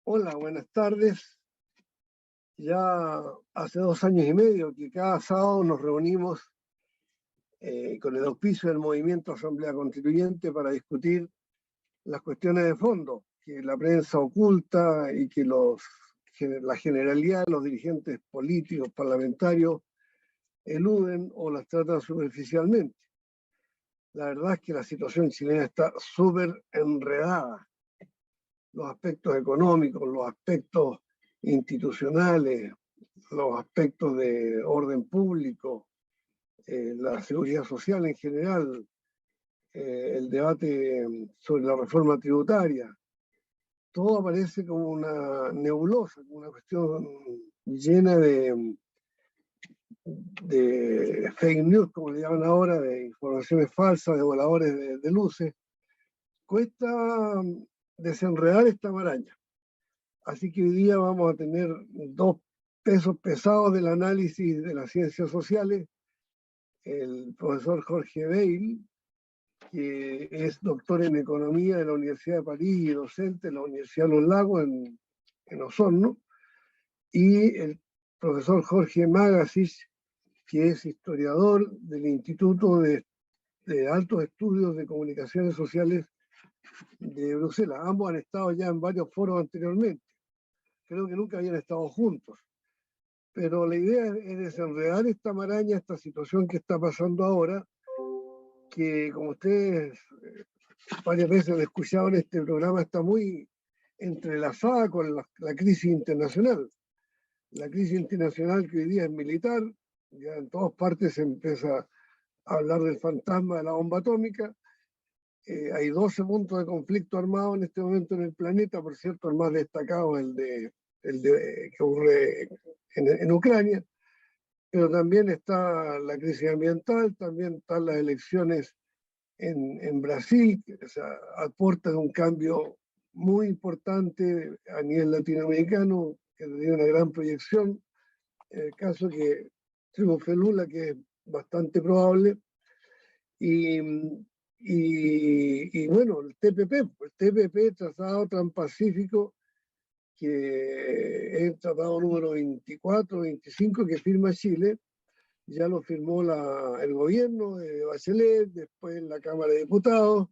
Hola, buenas tardes. Ya hace 2 años y medio que cada sábado nos reunimos con el auspicio del Movimiento Asamblea Constituyente para discutir las cuestiones de fondo que la prensa oculta y que la generalidad de los dirigentes políticos, parlamentarios, eluden o las tratan superficialmente. La verdad es que la situación chilena está súper enredada. Los aspectos económicos, los aspectos institucionales, los aspectos de orden público, la seguridad social en general, el debate sobre la reforma tributaria, todo aparece como una nebulosa, como una cuestión llena de fake news, como le llaman ahora, de informaciones falsas, de voladores de luces. Cuesta desenredar esta maraña. Así que hoy día vamos a tener dos pesos pesados del análisis de las ciencias sociales, el profesor Jorge Weil, que es doctor en economía de la Universidad de París y docente en la Universidad de Los Lagos en Osorno, y el profesor Jorge Magasich, que es historiador del Instituto de Altos Estudios de Comunicaciones Sociales de Bruselas. Ambos han estado ya en varios foros anteriormente. Creo que nunca habían estado juntos. Pero la idea es desenredar esta maraña, esta situación que está pasando ahora, que como ustedes varias veces han escuchado en este programa, está muy entrelazada con la crisis internacional. La crisis internacional que hoy día es militar, ya en todas partes se empieza a hablar del fantasma de la bomba atómica. Hay 12 puntos de conflicto armado en este momento en el planeta, por cierto, el más destacado es que ocurre en Ucrania, pero también está la crisis ambiental, también están las elecciones en Brasil, que aportan un cambio muy importante a nivel latinoamericano, que tiene una gran proyección. En el caso que triunfe Lula, que es bastante probable, y bueno, el TPP, Tratado Transpacífico, que es el tratado número 24, 25 que firma Chile, ya lo firmó el gobierno de Bachelet, después la Cámara de Diputados,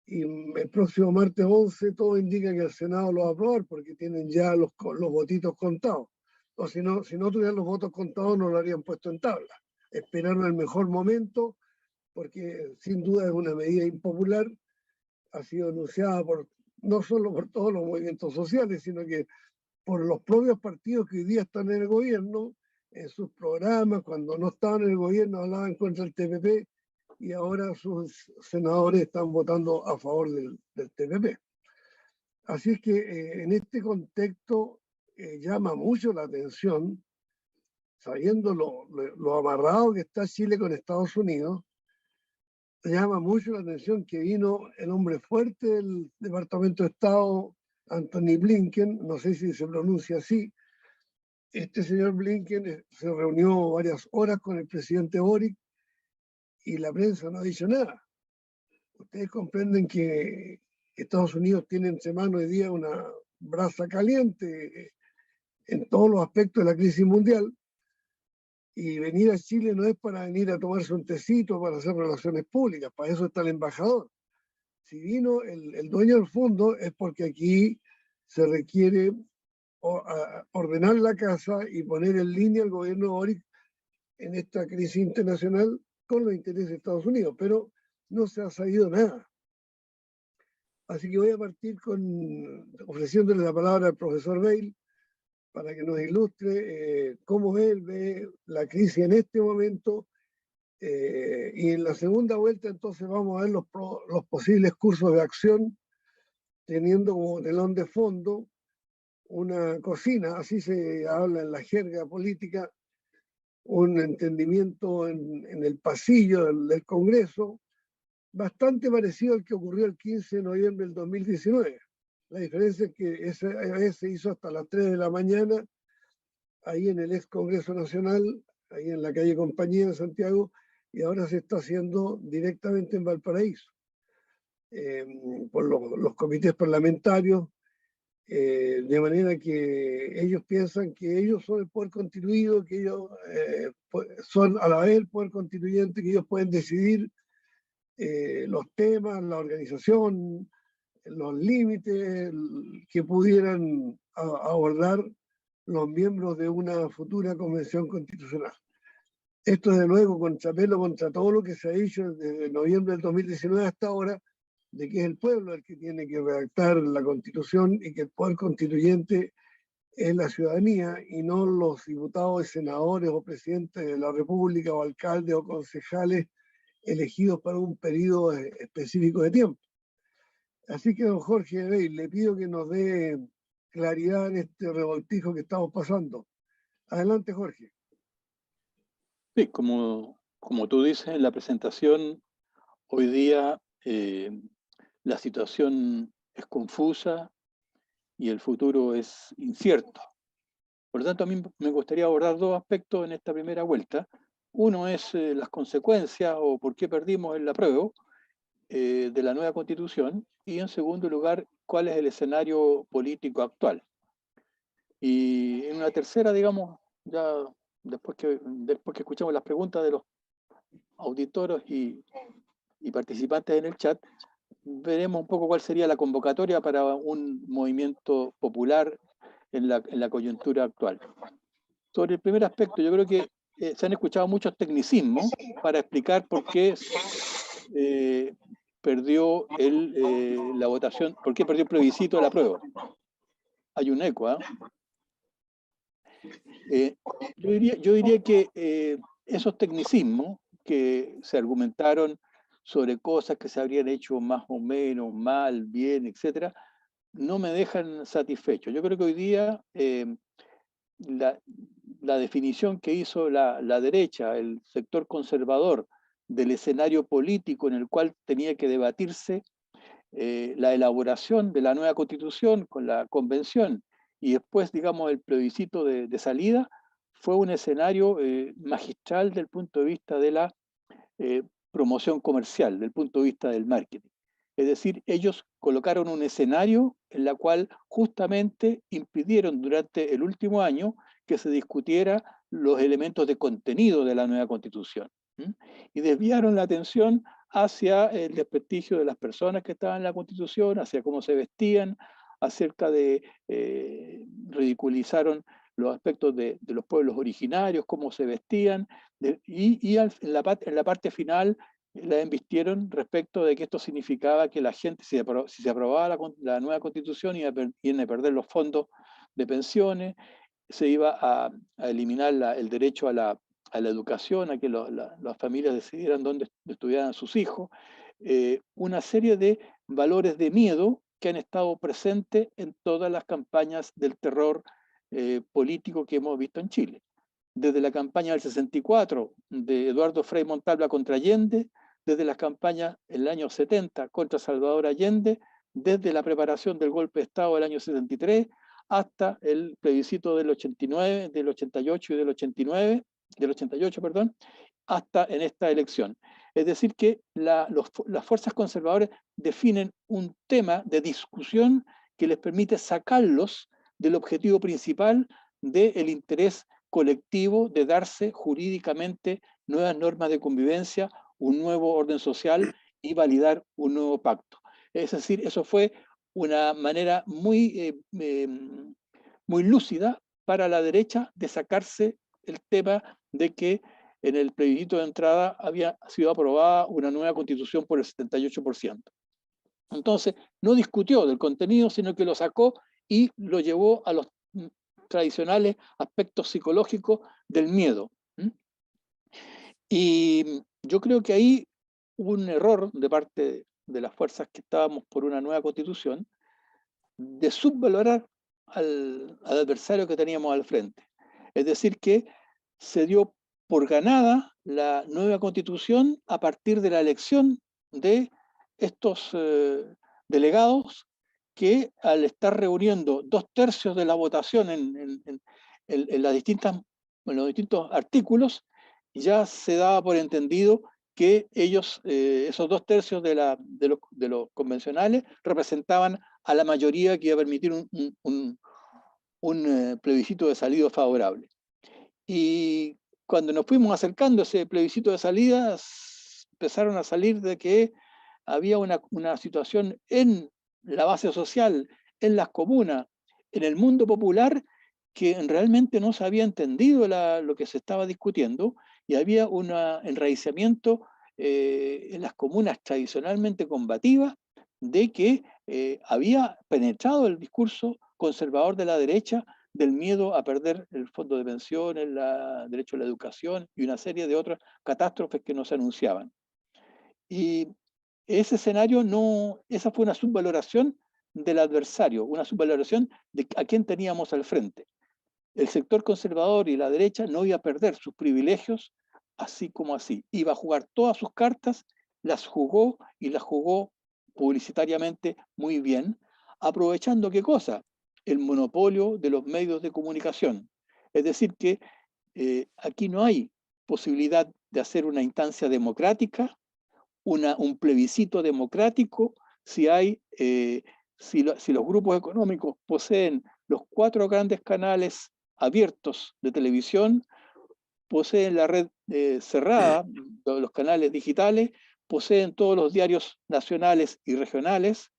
y el próximo martes 11 todo indica que el Senado lo va a aprobar porque tienen ya los votitos contados. O si no tuvieran los votos contados no lo habrían puesto en tabla. Esperaron el mejor momento porque sin duda es una medida impopular, ha sido anunciada no solo por todos los movimientos sociales, sino que por los propios partidos que hoy día están en el gobierno, en sus programas, cuando no estaban en el gobierno hablaban contra el TPP y ahora sus senadores están votando a favor del TPP. Así es que en este contexto llama mucho la atención, sabiendo lo amarrado que está Chile con Estados Unidos, llama mucho la atención que vino el hombre fuerte del Departamento de Estado, Anthony Blinken, no sé si se pronuncia así. Este señor Blinken se reunió varias horas con el presidente Boric y la prensa no ha dicho nada. Ustedes comprenden que Estados Unidos tiene entre manos hoy día una brasa caliente en todos los aspectos de la crisis mundial, y venir a Chile no es para venir a tomarse un tecito, para hacer relaciones públicas, para eso está el embajador. Si vino el dueño del fondo es porque aquí se requiere ordenar la casa y poner en línea al gobierno de Boric en esta crisis internacional con los intereses de Estados Unidos, pero no se ha sabido nada. Así que voy a partir ofreciéndole la palabra al profesor Weil para que nos ilustre cómo él ve la crisis en este momento, y en la segunda vuelta entonces vamos a ver los posibles cursos de acción, teniendo como telón de fondo una cocina, así se habla en la jerga política, un entendimiento en el pasillo del Congreso, bastante parecido al que ocurrió el 15 de noviembre del 2019. La diferencia es que esa vez se hizo hasta las 3 de la mañana, ahí en el ex Congreso Nacional, ahí en la calle Compañía de Santiago, y ahora se está haciendo directamente en Valparaíso, por los comités parlamentarios, de manera que ellos piensan que ellos son el poder constituido, que ellos son a la vez el poder constituyente, que ellos pueden decidir los temas, la organización, los límites que pudieran abordar los miembros de una futura convención constitucional. Esto, desde luego, contrapelo contra todo lo que se ha dicho desde noviembre del 2019 hasta ahora, de que es el pueblo el que tiene que redactar la Constitución y que el poder constituyente es la ciudadanía y no los diputados, senadores o presidentes de la República o alcaldes o concejales elegidos para un periodo específico de tiempo. Así que, don Jorge Rey, le pido que nos dé claridad en este revoltijo que estamos pasando. Adelante, Jorge. Sí, como tú dices en la presentación, hoy día la situación es confusa y el futuro es incierto. Por lo tanto, a mí me gustaría abordar dos aspectos en esta primera vuelta. Uno es las consecuencias o por qué perdimos el apruebo de la nueva Constitución, y en segundo lugar, cuál es el escenario político actual. Y en una tercera, digamos, ya después que escuchamos las preguntas de los auditores y participantes en el chat, veremos un poco cuál sería la convocatoria para un movimiento popular en la coyuntura actual. Sobre el primer aspecto, yo creo que se han escuchado muchos tecnicismos para explicar por qué perdió la votación, por qué perdió el plebiscito de la prueba. Hay un eco, yo diría que esos tecnicismos que se argumentaron sobre cosas que se habrían hecho más o menos, mal, bien, etcétera, no me dejan satisfecho. Yo creo que hoy día la definición que hizo la derecha, el sector conservador, del escenario político en el cual tenía que debatirse la elaboración de la nueva Constitución con la convención y después, digamos, el plebiscito de salida, fue un escenario magistral del punto de vista de la promoción comercial, del punto de vista del marketing. Es decir, ellos colocaron un escenario en el cual justamente impidieron durante el último año que se discutiera los elementos de contenido de la nueva Constitución. Y desviaron la atención hacia el desprestigio de las personas que estaban en la Constitución, hacia cómo se vestían, acerca de ridiculizaron los aspectos de los pueblos originarios, cómo se vestían, y en la parte final la embistieron respecto de que esto significaba que la gente, si se aprobaba la nueva Constitución, iban a perder los fondos de pensiones, se iba a eliminar el derecho a la educación, a que las familias decidieran dónde estudiaran sus hijos, una serie de valores de miedo que han estado presentes en todas las campañas del terror político que hemos visto en Chile. Desde la campaña del 64 de Eduardo Frei Montalva contra Allende, desde las campañas en el año 70 contra Salvador Allende, desde la preparación del golpe de Estado del año 73, hasta el plebiscito del 89, del 88 y del 89, del 88, perdón, hasta en esta elección. Es decir, que las fuerzas conservadoras definen un tema de discusión que les permite sacarlos del objetivo principal del interés colectivo de darse jurídicamente nuevas normas de convivencia, un nuevo orden social y validar un nuevo pacto. Es decir, eso fue una manera muy lúcida para la derecha de sacarse el tema de que en el plebiscito de entrada había sido aprobada una nueva constitución por el 78%. Entonces, no discutió del contenido, sino que lo sacó y lo llevó a los tradicionales aspectos psicológicos del miedo. Y yo creo que ahí hubo un error de parte de las fuerzas que estábamos por una nueva constitución de subvalorar al adversario que teníamos al frente. Es decir, que se dio por ganada la nueva constitución a partir de la elección de estos delegados que, al estar reuniendo 2/3 de la votación en los distintos artículos, ya se daba por entendido que ellos, esos 2/3 de los convencionales, representaban a la mayoría que iba a permitir un plebiscito de salida favorable. Y cuando nos fuimos acercando a ese plebiscito de salida, empezaron a salir de que había una situación en la base social, en las comunas, en el mundo popular, que realmente no se había entendido lo que se estaba discutiendo, y había un enraizamiento en las comunas tradicionalmente combativas de que había penetrado el discurso conservador de la derecha del miedo a perder el fondo de pensiones, el derecho a la educación y una serie de otras catástrofes que nos anunciaban. Y ese escenario esa fue una subvaloración del adversario, una subvaloración de a quién teníamos al frente. El sector conservador y la derecha no iba a perder sus privilegios así como así. Iba a jugar todas sus cartas, las jugó y las jugó publicitariamente muy bien, aprovechando ¿qué cosa? El monopolio de los medios de comunicación. Es decir, que aquí no hay posibilidad de hacer una instancia democrática, un plebiscito democrático, si los grupos económicos poseen los 4 grandes canales abiertos de televisión, poseen la red cerrada, los canales digitales, poseen todos los diarios nacionales y regionales,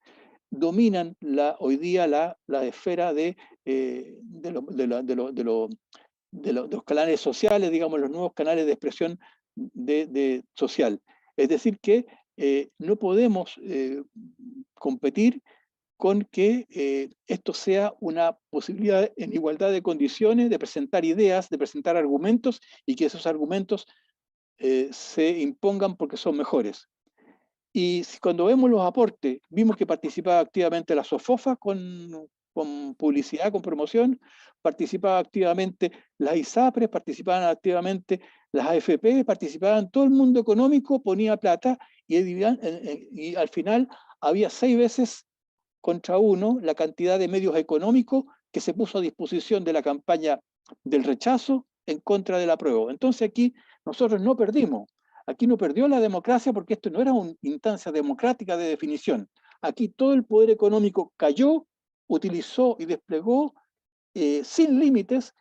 dominan hoy día la esfera de los canales sociales, digamos, los nuevos canales de expresión social. Es decir, que no podemos competir con que esto sea una posibilidad en igualdad de condiciones de presentar ideas, de presentar argumentos y que esos argumentos se impongan porque son mejores. Y cuando vemos los aportes, vimos que participaba activamente la SOFOFA con publicidad, con promoción, participaba activamente las ISAPRES, participaban activamente las AFP, participaban todo el mundo económico, ponía plata y al final había 6 veces contra 1 la cantidad de medios económicos que se puso a disposición de la campaña del rechazo en contra del apruebo. Entonces aquí nosotros no perdimos. Aquí no perdió la democracia porque esto no era una instancia democrática de definición. Aquí todo el poder económico cayó, utilizó y desplegó sin límites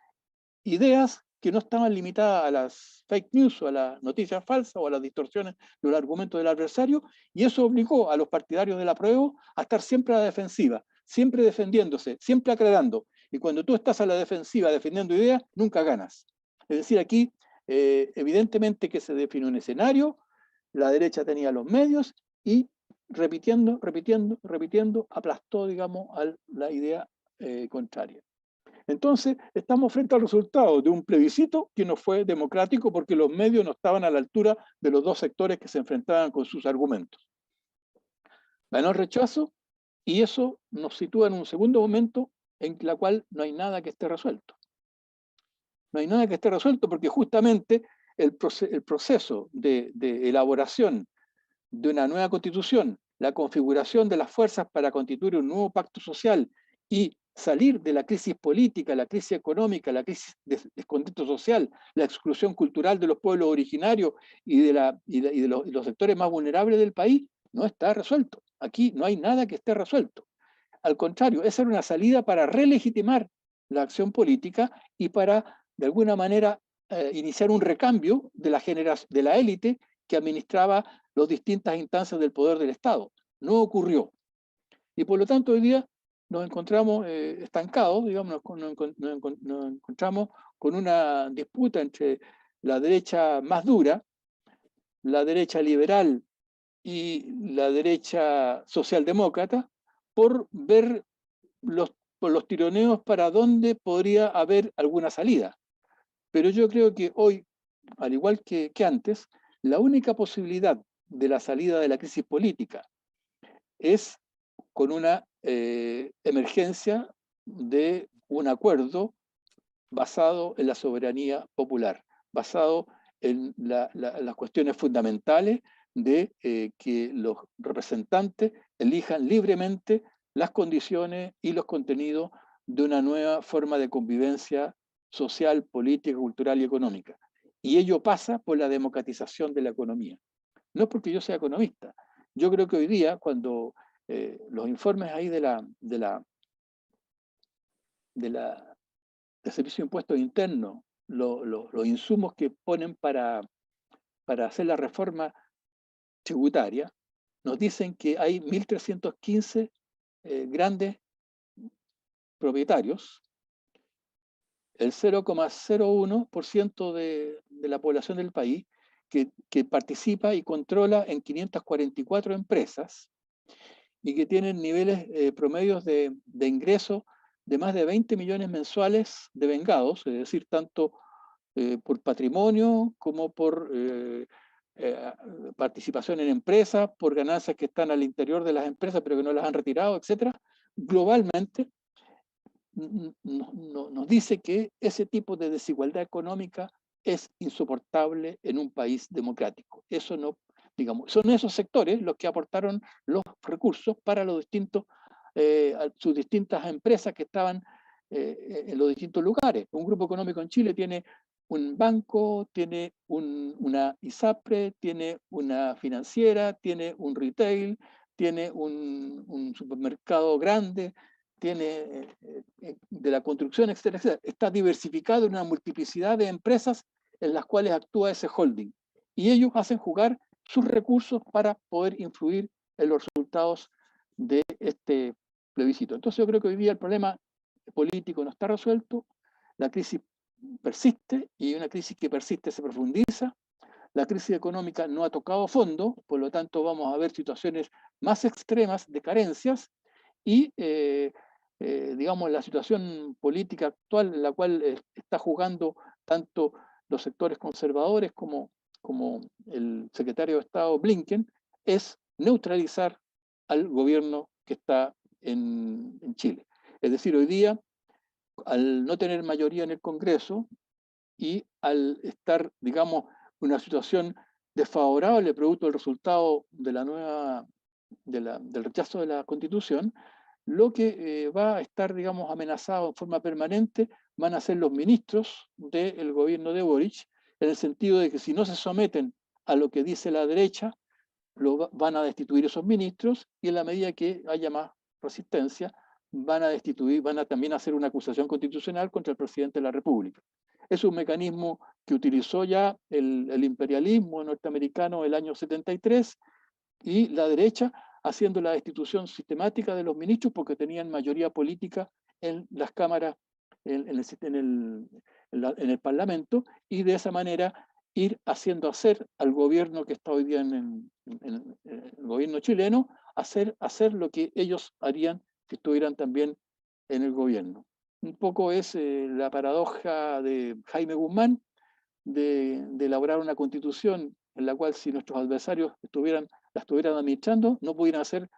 ideas que no estaban limitadas a las fake news o a las noticias falsas o a las distorsiones de los argumentos del adversario, y eso obligó a los partidarios del apruebo a estar siempre a la defensiva, siempre defendiéndose, siempre aclarando. Y cuando tú estás a la defensiva defendiendo ideas, nunca ganas. Es decir, aquí evidentemente que se definió un escenario, la derecha tenía los medios y repitiendo, aplastó, digamos, a la idea contraria. Entonces, estamos frente al resultado de un plebiscito que no fue democrático porque los medios no estaban a la altura de los dos sectores que se enfrentaban con sus argumentos. Ganó el rechazo y eso nos sitúa en un segundo momento en la cual no hay nada que esté resuelto. No hay nada que esté resuelto porque justamente el proceso de elaboración de una nueva constitución, la configuración de las fuerzas para constituir un nuevo pacto social y salir de la crisis política, la crisis económica, la crisis de descontento social, la exclusión cultural de los pueblos originarios y de los sectores más vulnerables del país, no está resuelto. Aquí no hay nada que esté resuelto. Al contrario, esa era una salida para relegitimar la acción política y para, de alguna manera, iniciar un recambio de la élite que administraba las distintas instancias del poder del Estado. No ocurrió. Y por lo tanto, hoy día nos encontramos estancados, digamos, nos encontramos con una disputa entre la derecha más dura, la derecha liberal y la derecha socialdemócrata, por ver por los tironeos para dónde podría haber alguna salida. Pero yo creo que hoy, al igual que antes, la única posibilidad de la salida de la crisis política es con una emergencia de un acuerdo basado en la soberanía popular, basado en las cuestiones fundamentales de que los representantes elijan libremente las condiciones y los contenidos de una nueva forma de convivencia social, política, cultural y económica. Y ello pasa por la democratización de la economía. No es porque yo sea economista. Yo creo que hoy día, cuando los informes ahí del Servicio de Impuestos Internos, los insumos que ponen para hacer la reforma tributaria, nos dicen que hay 1.315 grandes propietarios, el 0,01% de la población del país, que participa y controla en 544 empresas y que tienen niveles promedios de ingresos de más de 20 millones mensuales de vengados, es decir, tanto por patrimonio como por participación en empresas, por ganancias que están al interior de las empresas pero que no las han retirado, etc. Globalmente nos dice que ese tipo de desigualdad económica es insoportable en un país democrático. Eso no, digamos, son esos sectores los que aportaron los recursos para sus distintas empresas que estaban en los distintos lugares. Un grupo económico en Chile tiene un banco, tiene una ISAPRE, tiene una financiera, tiene un retail, tiene un supermercado grande, tiene de la construcción, etcétera, etcétera. Está diversificado en una multiplicidad de empresas en las cuales actúa ese holding. Y ellos hacen jugar sus recursos para poder influir en los resultados de este plebiscito. Entonces yo creo que hoy día el problema político no está resuelto, la crisis persiste y una crisis que persiste se profundiza, la crisis económica no ha tocado fondo, por lo tanto vamos a ver situaciones más extremas de carencias y digamos, la situación política actual en la cual está jugando tanto los sectores conservadores como el secretario de Estado Blinken, es neutralizar al gobierno que está en Chile. Es decir, hoy día, al no tener mayoría en el Congreso y al estar, digamos, en una situación desfavorable producto del resultado de del rechazo de la Constitución, lo que va a estar, digamos, amenazado en forma permanente van a ser los ministros del gobierno de Boric, en el sentido de que si no se someten a lo que dice la derecha, van a destituir esos ministros y en la medida que haya más resistencia, van a destituir, van a también hacer una acusación constitucional contra el presidente de la República. Es un mecanismo que utilizó ya el imperialismo norteamericano el año 73 y la derecha haciendo la destitución sistemática de los ministros porque tenían mayoría política en las cámaras, en el Parlamento, y de esa manera ir haciendo hacer al gobierno que está hoy día en el gobierno chileno, hacer lo que ellos harían si estuvieran también en el gobierno. Un poco es la paradoja de Jaime Guzmán de elaborar una constitución en la cual si nuestros adversarios la estuvieran administrando, no pudieran hacer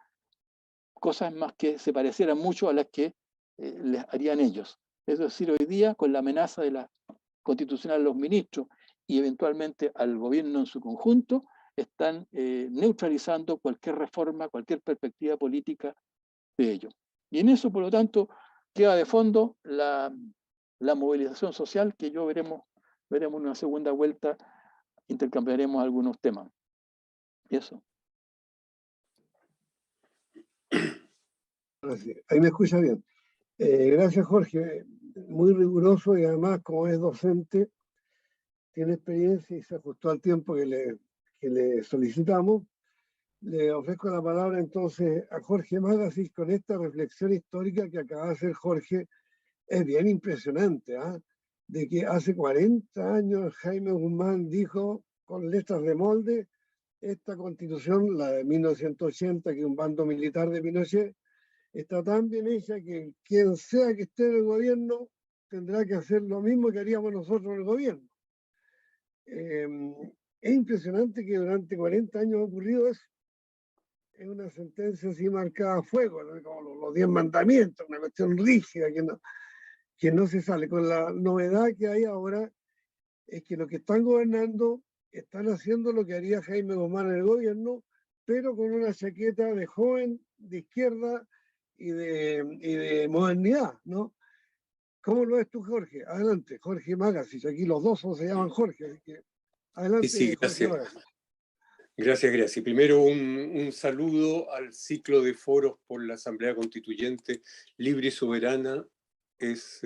cosas más que se parecieran mucho a las que les harían ellos. Es decir, hoy día, con la amenaza de la constitucional a los ministros y eventualmente al gobierno en su conjunto, están neutralizando cualquier reforma, cualquier perspectiva política de ellos. Y en eso, por lo tanto, queda de fondo la movilización social que veremos en una segunda vuelta, intercambiaremos algunos temas. Eso. Gracias. Ahí me escucha bien. Gracias, Jorge. Muy riguroso y además, como es docente, tiene experiencia y se ajustó al tiempo que le solicitamos. Le ofrezco la palabra entonces a Jorge Magasis con esta reflexión histórica que acaba de hacer Jorge. Es bien impresionante, ¿eh? De que hace 40 años Jaime Guzmán dijo con letras de molde, esta constitución, la de 1980, que es un bando militar de Pinochet, está tan bien hecha que quien sea que esté en el gobierno tendrá que hacer lo mismo que haríamos nosotros en el gobierno. Es impresionante que durante 40 años ha ocurrido eso. Es una sentencia así marcada a fuego, ¿no? Como los 10 mandamientos, una cuestión rígida que no se sale. Con la novedad que hay ahora es que los que están gobernando están haciendo lo que haría Jaime Guzmán en el gobierno, pero con una chaqueta de joven, de izquierda y de modernidad, ¿no? ¿Cómo lo ves tú, Jorge? Adelante, Jorge Magasis. Aquí los dos se llaman Jorge, así que adelante, Sí, Jorge gracias. Magasis. Gracias, gracias. Primero un saludo al ciclo de foros por la Asamblea Constituyente Libre y Soberana. Es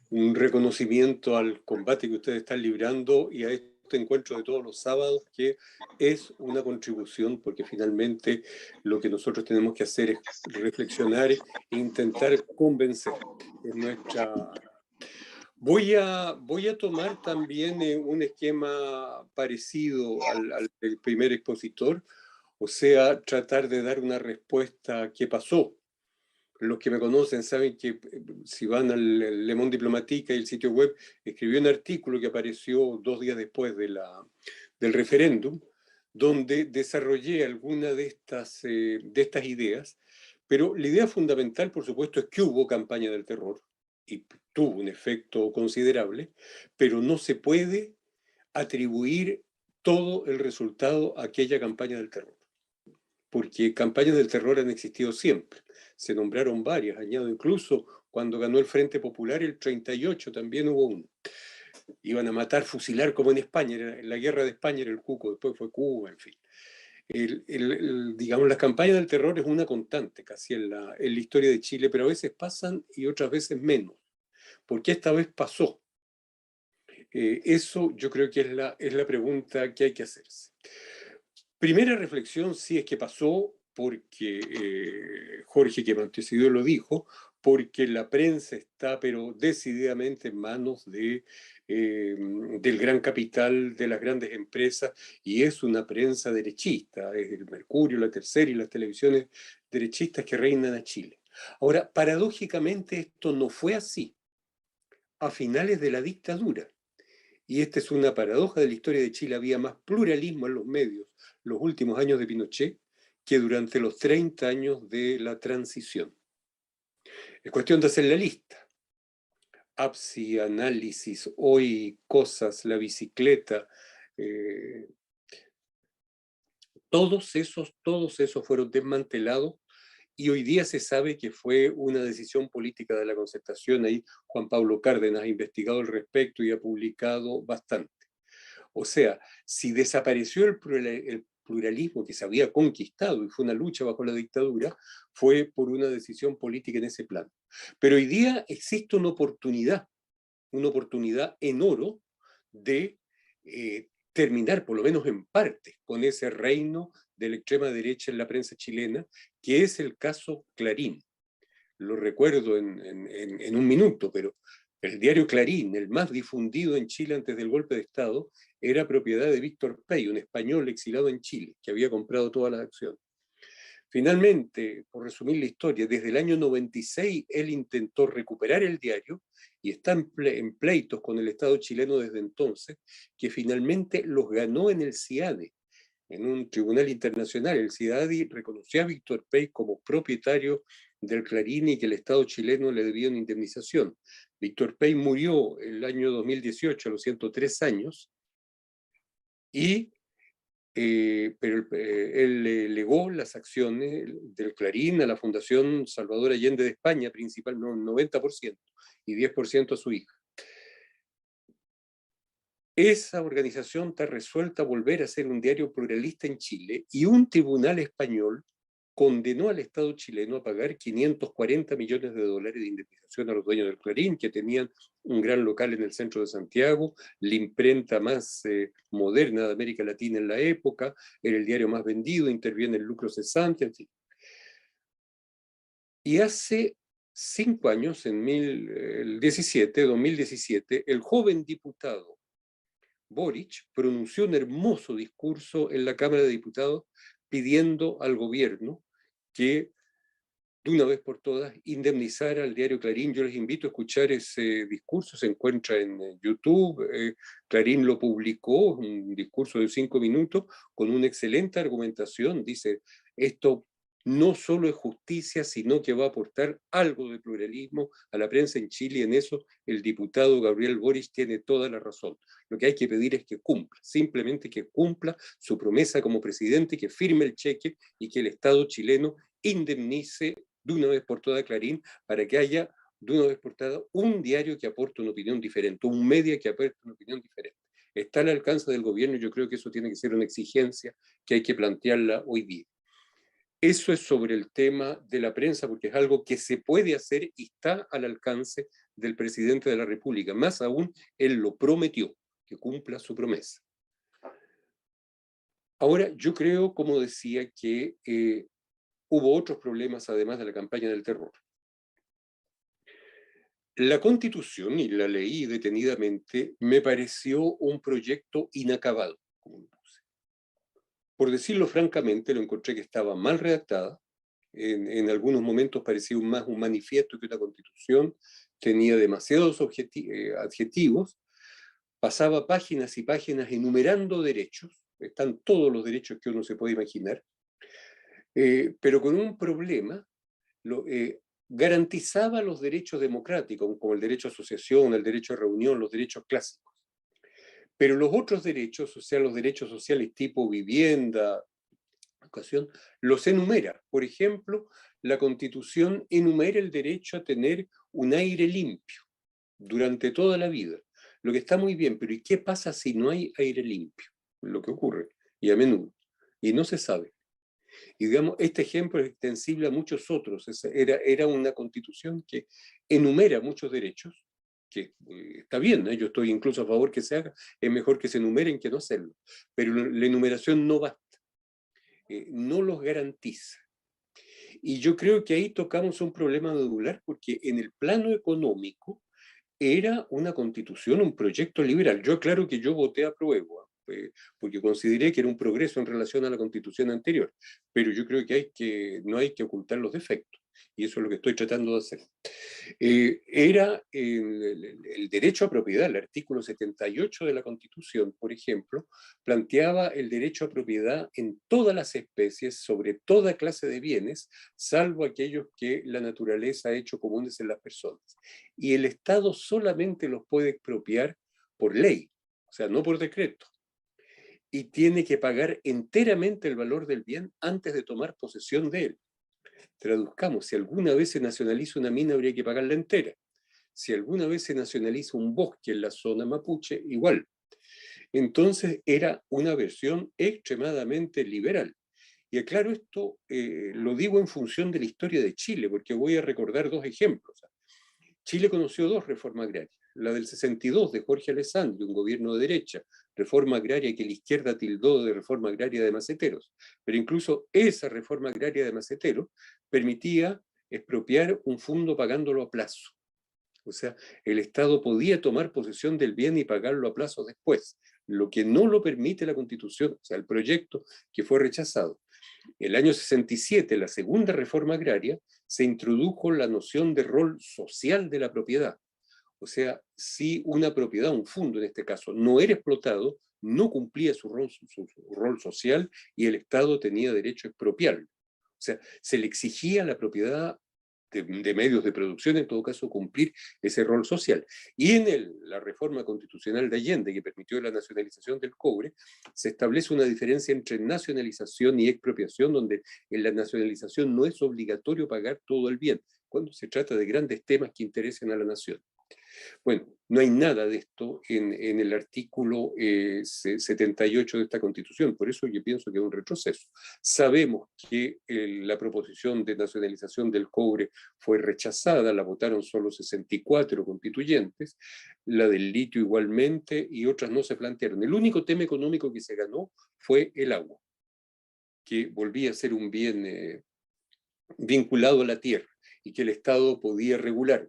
un reconocimiento al combate que ustedes están librando y a este encuentro de todos los sábados, que es una contribución, porque finalmente lo que nosotros tenemos que hacer es reflexionar e intentar convencer. Es nuestra... Voy a tomar también un esquema parecido al del primer expositor, o sea, tratar de dar una respuesta a qué pasó. Los que me conocen saben que si van al Le Monde Diplomatique y el sitio web, escribí un artículo que apareció 2 días después del referéndum, donde desarrollé alguna de estas ideas, pero la idea fundamental, por supuesto, es que hubo campaña del terror y tuvo un efecto considerable, pero no se puede atribuir todo el resultado a aquella campaña del terror, porque campañas del terror han existido siempre. Se nombraron varias, añado incluso cuando ganó el Frente Popular el 38 también hubo uno. Iban a matar, fusilar como en España, en la guerra de España era el Cuco, después fue Cuba, en fin. Digamos, las campañas del terror es una constante casi en la historia de Chile, pero a veces pasan y otras veces menos. ¿Por qué esta vez pasó? Eso yo creo que es la pregunta que hay que hacerse. Primera reflexión, sí, es que pasó porque Jorge, que me antecedió, lo dijo, porque la prensa está, pero decididamente en manos del gran capital, de las grandes empresas, y es una prensa derechista, es el Mercurio, la Tercera y las televisiones derechistas que reinan a Chile. Ahora, paradójicamente esto no fue así a finales de la dictadura. Y esta es una paradoja de la historia de Chile. Había más pluralismo en los medios los últimos años de Pinochet que durante los 30 años de la transición. Es cuestión de hacer la lista. APSI, Análisis, Hoy, Cosas, La Bicicleta, todos esos fueron desmantelados y hoy día se sabe que fue una decisión política de la Concertación. Ahí Juan Pablo Cárdenas ha investigado al respecto y ha publicado bastante. O sea, si desapareció el pluralismo que se había conquistado y fue una lucha bajo la dictadura, fue por una decisión política en ese plano. Pero hoy día existe una oportunidad en oro de terminar, por lo menos en parte, con ese reino de la extrema derecha en la prensa chilena, que es el caso Clarín. Lo recuerdo en un minuto, pero el diario Clarín, el más difundido en Chile antes del golpe de Estado, era propiedad de Víctor Pey, un español exilado en Chile, que había comprado todas las acciones. Finalmente, por resumir la historia, desde el año 96 él intentó recuperar el diario y está en pleitos con el Estado chileno desde entonces, que finalmente los ganó en el CIADE, en un tribunal internacional. El CIADE reconoció a Víctor Pey como propietario del Clarín y que el Estado chileno le debía una indemnización. Víctor Pey murió el año 2018 a los 103 años pero él le legó las acciones del Clarín a la Fundación Salvador Allende de España, principalmente un 90%, y 10% a su hija. Esa organización está resuelta a volver a ser un diario pluralista en Chile y un tribunal español condenó al Estado chileno a pagar 540 millones de dólares de indemnización a los dueños del Clarín, que tenían un gran local en el centro de Santiago, la imprenta más moderna de América Latina en la época, era el diario más vendido, interviene el lucro cesante, en fin. Y hace 5 años, en 2017, el joven diputado Boric pronunció un hermoso discurso en la Cámara de Diputados pidiendo al gobierno que de una vez por todas indemnizara al diario Clarín. Yo les invito a escuchar ese discurso, se encuentra en YouTube, Clarín lo publicó, un discurso de 5 minutos con una excelente argumentación, dice, esto no solo es justicia, sino que va a aportar algo de pluralismo a la prensa en Chile, y en eso el diputado Gabriel Boric tiene toda la razón. Lo que hay que pedir es que cumpla, simplemente que cumpla su promesa como presidente, que firme el cheque y que el Estado chileno indemnice de una vez por todas Clarín, para que haya de una vez por todas un diario que aporte una opinión diferente, un medio que aporte una opinión diferente. está al alcance del gobierno y yo creo que eso tiene que ser una exigencia que hay que plantearla hoy día. Eso es sobre el tema de la prensa, porque es algo que se puede hacer y está al alcance del presidente de la República. Más aún, él lo prometió, que cumpla su promesa. Ahora, yo creo, como decía, que hubo otros problemas además de la campaña del terror. La Constitución, y la leí detenidamente, me pareció un proyecto inacabado, como lo puse. Por decirlo francamente, lo encontré que estaba mal redactada. En algunos momentos parecía más un manifiesto que una constitución, tenía demasiados adjetivos, pasaba páginas y páginas enumerando derechos, están todos los derechos que uno se puede imaginar, pero con un problema, garantizaba los derechos democráticos, como el derecho a asociación, el derecho a reunión, los derechos clásicos. Pero los otros derechos, o sea, los derechos sociales tipo vivienda, educación, los enumera. Por ejemplo, la Constitución enumera el derecho a tener un aire limpio durante toda la vida, lo que está muy bien, pero ¿y qué pasa si no hay aire limpio? Lo que ocurre, y a menudo, y no se sabe. Y digamos, este ejemplo es extensible a muchos otros. Era una Constitución que enumera muchos derechos, que está bien, yo estoy incluso a favor que se haga, es mejor que se enumeren que no hacerlo, pero la enumeración no basta, no los garantiza. Y yo creo que ahí tocamos un problema medular, porque en el plano económico era una constitución, un proyecto liberal. Yo aclaro que yo voté a prueba, porque consideré que era un progreso en relación a la constitución anterior, pero yo creo que no hay que ocultar los defectos, y eso es lo que estoy tratando de hacer. Era el derecho a propiedad, el artículo 78 de la Constitución, por ejemplo, planteaba el derecho a propiedad en todas las especies, sobre toda clase de bienes, salvo aquellos que la naturaleza ha hecho comunes en las personas. Y el Estado solamente los puede expropiar por ley, o sea, no por decreto. Y tiene que pagar enteramente el valor del bien antes de tomar posesión de él. Traduzcamos, si alguna vez se nacionaliza una mina, habría que pagarla entera. Si alguna vez se nacionaliza un bosque en la zona mapuche, igual. Entonces era una versión extremadamente liberal. Y aclaro esto, lo digo en función de la historia de Chile, porque voy a recordar dos ejemplos. Chile conoció dos reformas agrarias. La del 62 de Jorge Alessandri, un gobierno de derecha, reforma agraria que la izquierda tildó de reforma agraria de maceteros. Pero incluso esa reforma agraria de maceteros permitía expropiar un fondo pagándolo a plazo. O sea, el Estado podía tomar posesión del bien y pagarlo a plazo después, lo que no lo permite la Constitución, o sea, el proyecto que fue rechazado. El año 67, la segunda reforma agraria, se introdujo la noción de rol social de la propiedad. O sea, si una propiedad, un fondo en este caso, no era explotado, no cumplía su rol social y el Estado tenía derecho a expropiarlo. O sea, se le exigía a la propiedad de medios de producción, en todo caso, cumplir ese rol social. Y en la reforma constitucional de Allende, que permitió la nacionalización del cobre, se establece una diferencia entre nacionalización y expropiación, donde en la nacionalización no es obligatorio pagar todo el bien, cuando se trata de grandes temas que interesen a la nación. Bueno, no hay nada de esto en el artículo 78 de esta Constitución, por eso yo pienso que es un retroceso. Sabemos que la proposición de nacionalización del cobre fue rechazada, la votaron solo 64 constituyentes, la del litio igualmente, y otras no se plantearon. El único tema económico que se ganó fue el agua, que volvía a ser un bien vinculado a la tierra y que el Estado podía regular.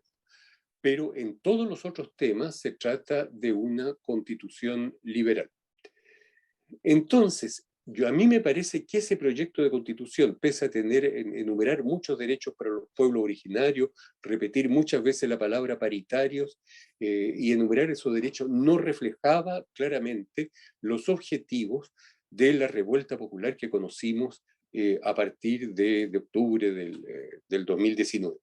Pero en todos los otros temas se trata de una constitución liberal. Entonces, a mí me parece que ese proyecto de constitución, pese a enumerar muchos derechos para los pueblos originarios, repetir muchas veces la palabra paritarios y enumerar esos derechos, no reflejaba claramente los objetivos de la revuelta popular que conocimos a partir de octubre del 2019.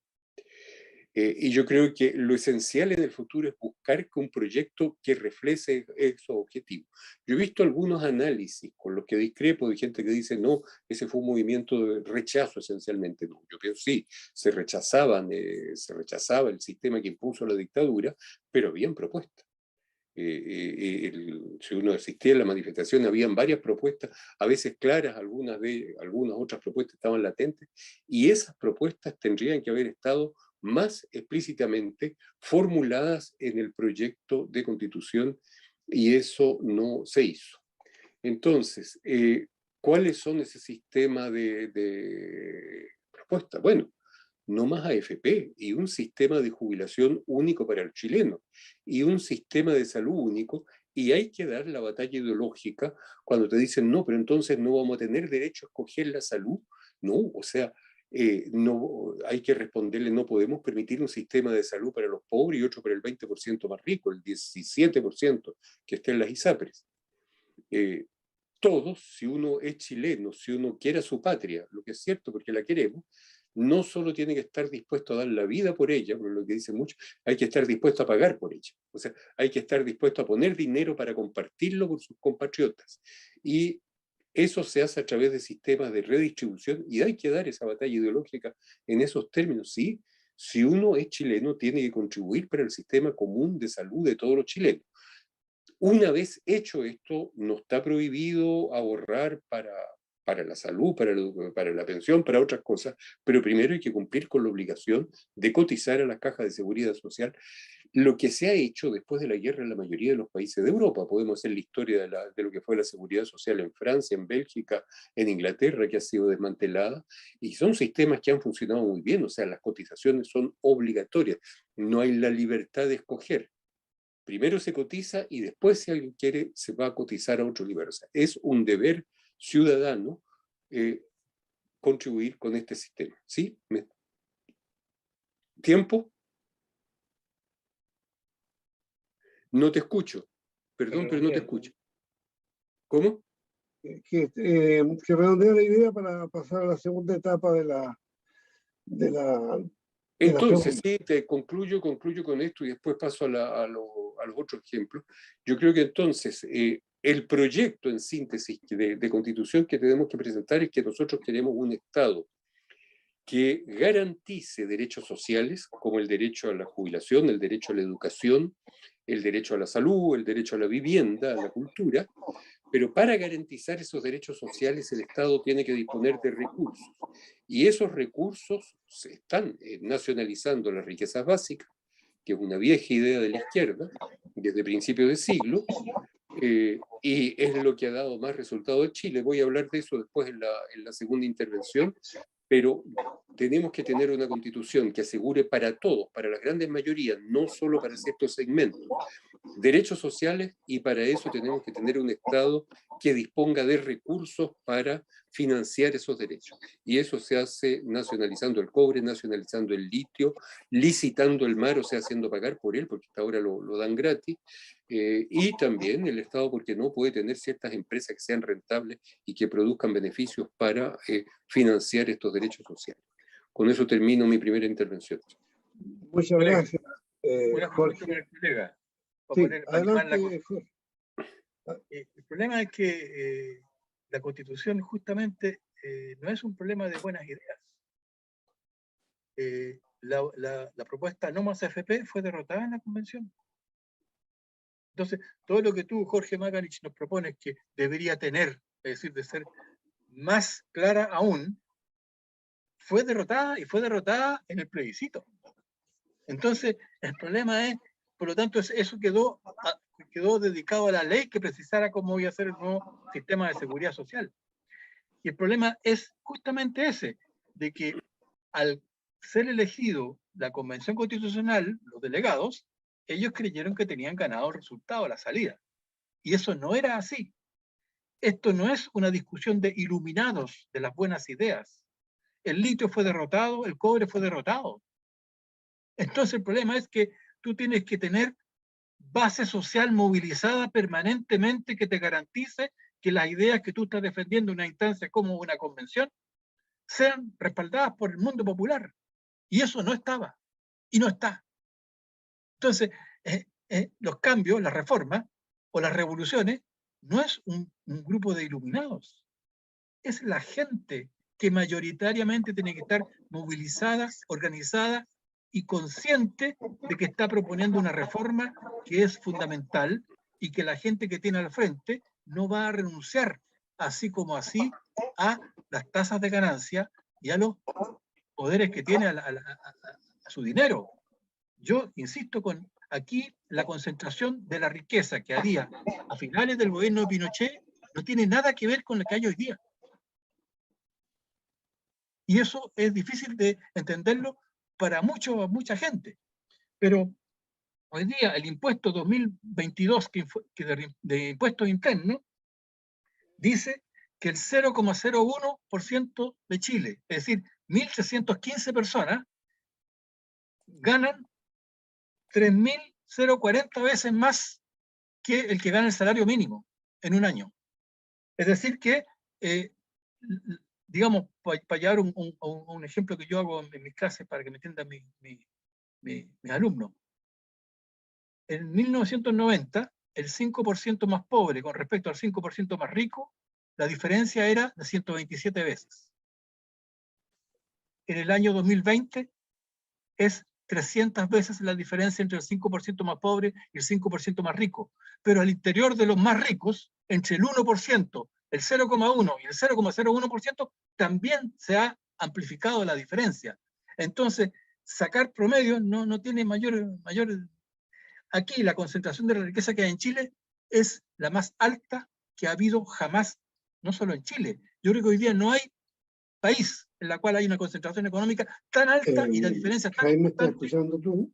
Y yo creo que lo esencial en el futuro es buscar un proyecto que refleje esos objetivos. Yo he visto algunos análisis con los que discrepo de gente que dice, no, ese fue un movimiento de rechazo esencialmente. No, yo creo sí, se rechazaba el sistema que impuso la dictadura, pero bien propuesta. Si uno asistía a la manifestación, habían varias propuestas, a veces claras, algunas otras propuestas estaban latentes, y esas propuestas tendrían que haber estado más explícitamente formuladas en el proyecto de constitución, y eso no se hizo. Entonces, ¿cuáles son ese sistema de propuestas? Bueno, no más AFP y un sistema de jubilación único para el chileno y un sistema de salud único, y hay que dar la batalla ideológica cuando te dicen no, pero entonces no vamos a tener derecho a escoger la salud. No, o sea, no, hay que responderle, no podemos permitir un sistema de salud para los pobres y otro para el 20% más rico, el 17% que está en las ISAPRES. Todos, si uno es chileno, si uno quiere a su patria, lo que es cierto porque la queremos, no solo tiene que estar dispuesto a dar la vida por ella, por lo que dicen muchos, hay que estar dispuesto a pagar por ella. O sea, hay que estar dispuesto a poner dinero para compartirlo con sus compatriotas. Y eso se hace a través de sistemas de redistribución, y hay que dar esa batalla ideológica en esos términos. Sí, si uno es chileno, tiene que contribuir para el sistema común de salud de todos los chilenos. Una vez hecho esto, no está prohibido ahorrar para la salud, para la pensión, para otras cosas, pero primero hay que cumplir con la obligación de cotizar a las cajas de seguridad social, lo que se ha hecho después de la guerra en la mayoría de los países de Europa. Podemos hacer la historia de lo que fue la seguridad social en Francia, en Bélgica, en Inglaterra, que ha sido desmantelada, y son sistemas que han funcionado muy bien. O sea, las cotizaciones son obligatorias, no hay la libertad de escoger. Primero se cotiza y después, si alguien quiere, se va a cotizar a otro nivel. O sea, es un deber ciudadano contribuir con este sistema. ¿Sí? ¿Tiempo? No te escucho. Perdón, pero no te escucho. ¿Cómo? Que redondea la idea para pasar a la segunda etapa de la Entonces, sí, te concluyo con esto y después paso a los otros ejemplos. Yo creo que entonces el proyecto en síntesis de constitución que tenemos que presentar es que nosotros queremos un Estado que garantice derechos sociales como el derecho a la jubilación, el derecho a la educación, el derecho a la salud, el derecho a la vivienda, a la cultura, pero para garantizar esos derechos sociales el Estado tiene que disponer de recursos, y esos recursos se están nacionalizando las riquezas básicas, que es una vieja idea de la izquierda desde principios de siglo, y es lo que ha dado más resultado a Chile. Voy a hablar de eso después en la segunda intervención, pero tenemos que tener una constitución que asegure para todos, para las grandes mayorías, no solo para ciertos segmentos, derechos sociales, y para eso tenemos que tener un Estado que disponga de recursos para financiar esos derechos. Y eso se hace nacionalizando el cobre, nacionalizando el litio, licitando el mar, o sea, haciendo pagar por él, porque hasta ahora lo dan gratis, y también el Estado, porque no puede tener ciertas empresas que sean rentables y que produzcan beneficios para financiar estos derechos sociales. Con eso termino mi primera intervención. Muchas gracias, Jorge. Sí, adelante, Jorge. El problema es que la Constitución justamente no es un problema de buenas ideas. La propuesta no más AFP fue derrotada en la convención. Entonces, todo lo que tú, Jorge Macanich, nos propones que debería tener, es decir, de ser más clara aún, fue derrotada, y fue derrotada en el plebiscito. Entonces, el problema es, por lo tanto, eso quedó dedicado a la ley que precisara cómo voy a hacer el nuevo sistema de seguridad social. Y el problema es justamente ese, de que al ser elegido la Convención Constitucional, los delegados, ellos creyeron que tenían ganado el resultado, la salida. Y eso no era así. Esto no es una discusión de iluminados de las buenas ideas. El litio fue derrotado, el cobre fue derrotado. Entonces el problema es que tú tienes que tener base social movilizada permanentemente que te garantice que las ideas que tú estás defendiendo en una instancia como una convención sean respaldadas por el mundo popular. Y eso no estaba, y no está. Entonces, los cambios, las reformas o las revoluciones no es un grupo de iluminados, es la gente que mayoritariamente tiene que estar movilizada, organizada y consciente de que está proponiendo una reforma que es fundamental y que la gente que tiene al frente no va a renunciar así como así a las tasas de ganancia y a los poderes que tiene a su dinero. Yo insisto con aquí la concentración de la riqueza que había a finales del gobierno de Pinochet no tiene nada que ver con lo que hay hoy día. Y eso es difícil de entenderlo para mucha gente. Pero hoy día el impuesto 2022 de impuestos internos dice que el 0,01% de Chile, es decir, 1.315 personas, ganan 3.040 veces más que el que gana el salario mínimo en un año. Es decir que, digamos, para llevar un ejemplo que yo hago en mis clases para que me entiendan mis alumnos. En 1990, el 5% más pobre con respecto al 5% más rico, la diferencia era de 127 veces. En el año 2020 es 300 veces la diferencia entre el 5% más pobre y el 5% más rico. Pero al interior de los más ricos, entre el 1%, el 0,1 y el 0,01%, también se ha amplificado la diferencia. Entonces, sacar promedio no tiene mayor... Aquí la concentración de la riqueza que hay en Chile es la más alta que ha habido jamás, no solo en Chile. Yo creo que hoy día no hay país en la cual hay una concentración económica tan alta y la diferencia tan Jaime, ¿estás importante, escuchando tú?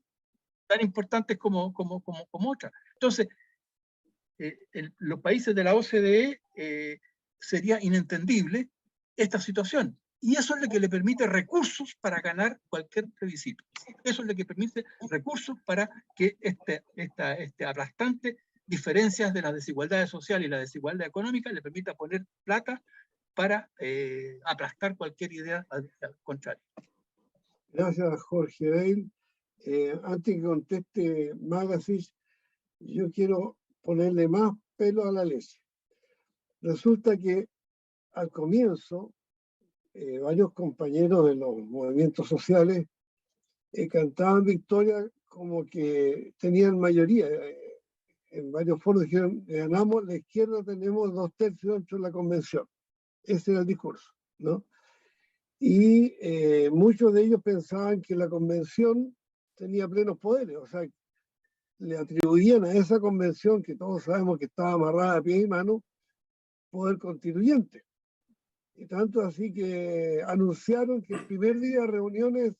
tan importantes como otras. Entonces, los países de la OCDE sería inentendible esta situación. Y eso es lo que le permite recursos para ganar cualquier plebiscito. Eso es lo que permite recursos para que este aplastante diferencias de las desigualdades sociales y la desigualdad económica le permita poner plata para aplastar cualquier idea al contrario. Gracias, Jorge Dale. Antes que conteste Magazine, yo quiero ponerle más pelo a la leche. Resulta que al comienzo, varios compañeros de los movimientos sociales cantaban victoria como que tenían mayoría. En varios foros dijeron, ganamos, la izquierda tenemos 2/3 dentro de la convención. Ese era el discurso, ¿no? Y muchos de ellos pensaban que la convención tenía plenos poderes, o sea, le atribuían a esa convención, que todos sabemos que estaba amarrada a pie y mano, poder constituyente. Y tanto así que anunciaron que el primer día de reuniones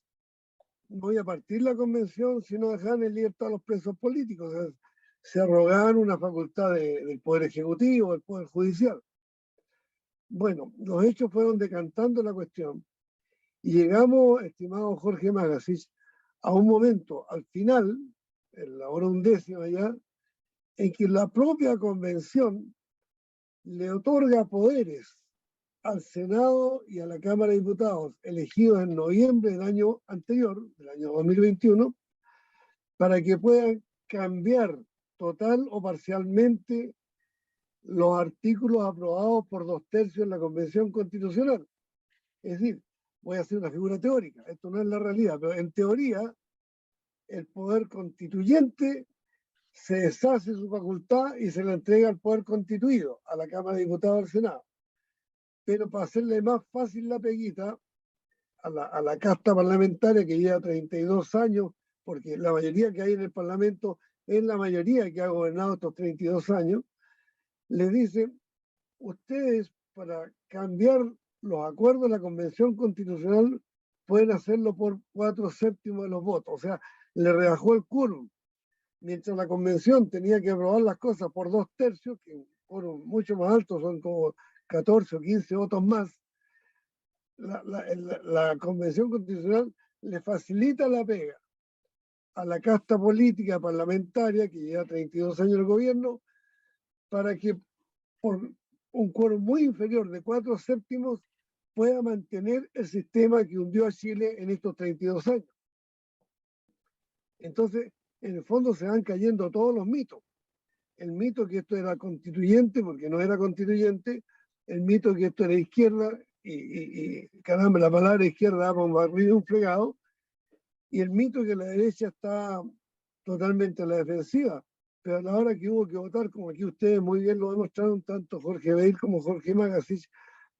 no iba a partir la convención, sino dejaban en libertad a los presos políticos. O sea, se arrogaban una facultad del Poder Ejecutivo, del Poder Judicial. Bueno, los hechos fueron decantando la cuestión. Y llegamos, estimado Jorge Magazine, a un momento, al final, en la hora 11 ya, en que la propia convención le otorga poderes al Senado y a la Cámara de Diputados, elegidos en noviembre del año anterior, del año 2021, para que puedan cambiar total o parcialmente los artículos aprobados por 2/3 en la Convención Constitucional. Es decir, voy a hacer una figura teórica, esto no es la realidad, pero en teoría el poder constituyente se deshace su facultad y se la entrega al poder constituido, a la Cámara de Diputados del Senado. Pero para hacerle más fácil la peguita a la casta parlamentaria que lleva 32 años, porque la mayoría que hay en el Parlamento es la mayoría que ha gobernado estos 32 años, les dicen, ustedes para cambiar los acuerdos de la Convención Constitucional pueden hacerlo por 4/7 de los votos, o sea, le rebajó el quórum. Mientras la Convención tenía que aprobar las cosas por 2/3, que un quórum mucho más alto, son como 14 o 15 votos más, la Convención Constitucional le facilita la pega a la casta política parlamentaria que lleva 32 años en el gobierno para que por un quórum muy inferior de 4/7 pueda mantener el sistema que hundió a Chile en estos 32 años. Entonces, en el fondo se van cayendo todos los mitos. El mito que esto era constituyente, porque no era constituyente, el mito que esto era izquierda, y caramba, la palabra izquierda va un barrido, un fregado, y el mito que la derecha está totalmente a la defensiva. Pero a la hora que hubo que votar, como aquí ustedes muy bien lo demostraron, tanto Jorge Beil como Jorge Magasich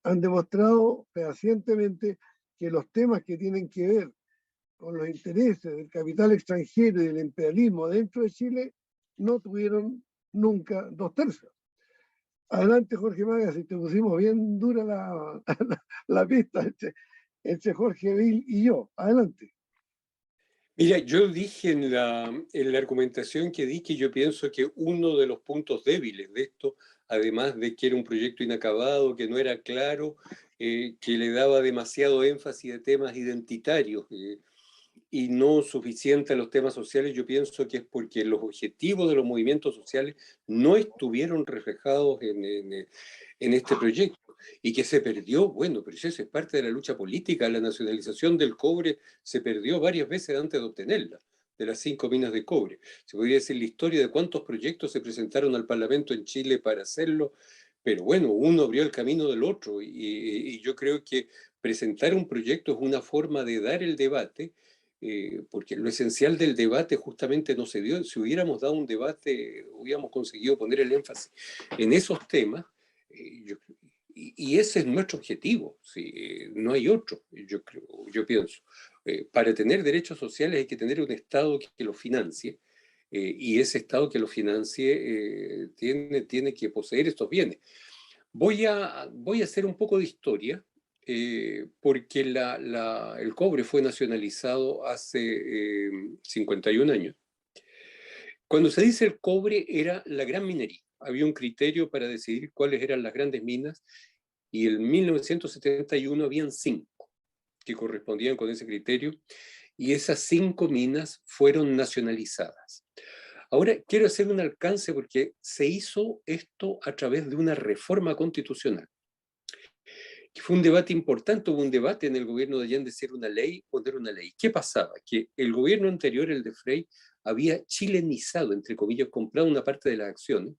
han demostrado fehacientemente que los temas que tienen que ver con los intereses del capital extranjero y del imperialismo dentro de Chile no tuvieron nunca 2/3. Adelante, Jorge Magasich, te pusimos bien dura la pista entre Jorge Beil y yo. Adelante. Mira, yo dije en la argumentación que di que yo pienso que uno de los puntos débiles de esto, además de que era un proyecto inacabado, que no era claro, que le daba demasiado énfasis a temas identitarios y no suficiente a los temas sociales, yo pienso que es porque los objetivos de los movimientos sociales no estuvieron reflejados en este proyecto y que se perdió, bueno, pero eso es parte de la lucha política, la nacionalización del cobre se perdió varias veces antes de obtenerla, de las 5 minas de cobre. Se podría decir la historia de cuántos proyectos se presentaron al Parlamento en Chile para hacerlo, pero bueno, uno abrió el camino del otro y yo creo que presentar un proyecto es una forma de dar el debate, porque lo esencial del debate justamente no se dio. Si hubiéramos dado un debate, hubiéramos conseguido poner el énfasis en esos temas, y ese es nuestro objetivo, ¿sí? No hay otro, yo pienso. Para tener derechos sociales hay que tener un Estado que lo financie, y ese Estado que lo financie tiene que poseer estos bienes. Voy a hacer un poco de historia, porque el cobre fue nacionalizado hace 51 años. Cuando se dice el cobre era la gran minería. Había un criterio para decidir cuáles eran las grandes minas y en 1971 habían 5 que correspondían con ese criterio y esas 5 minas fueron nacionalizadas. Ahora quiero hacer un alcance porque se hizo esto a través de una reforma constitucional, que fue un debate importante. Hubo un debate en el gobierno de Allende si era una ley o no era una ley. ¿Qué pasaba? Que el gobierno anterior, el de Frei, había chilenizado, entre comillas, comprado una parte de las acciones,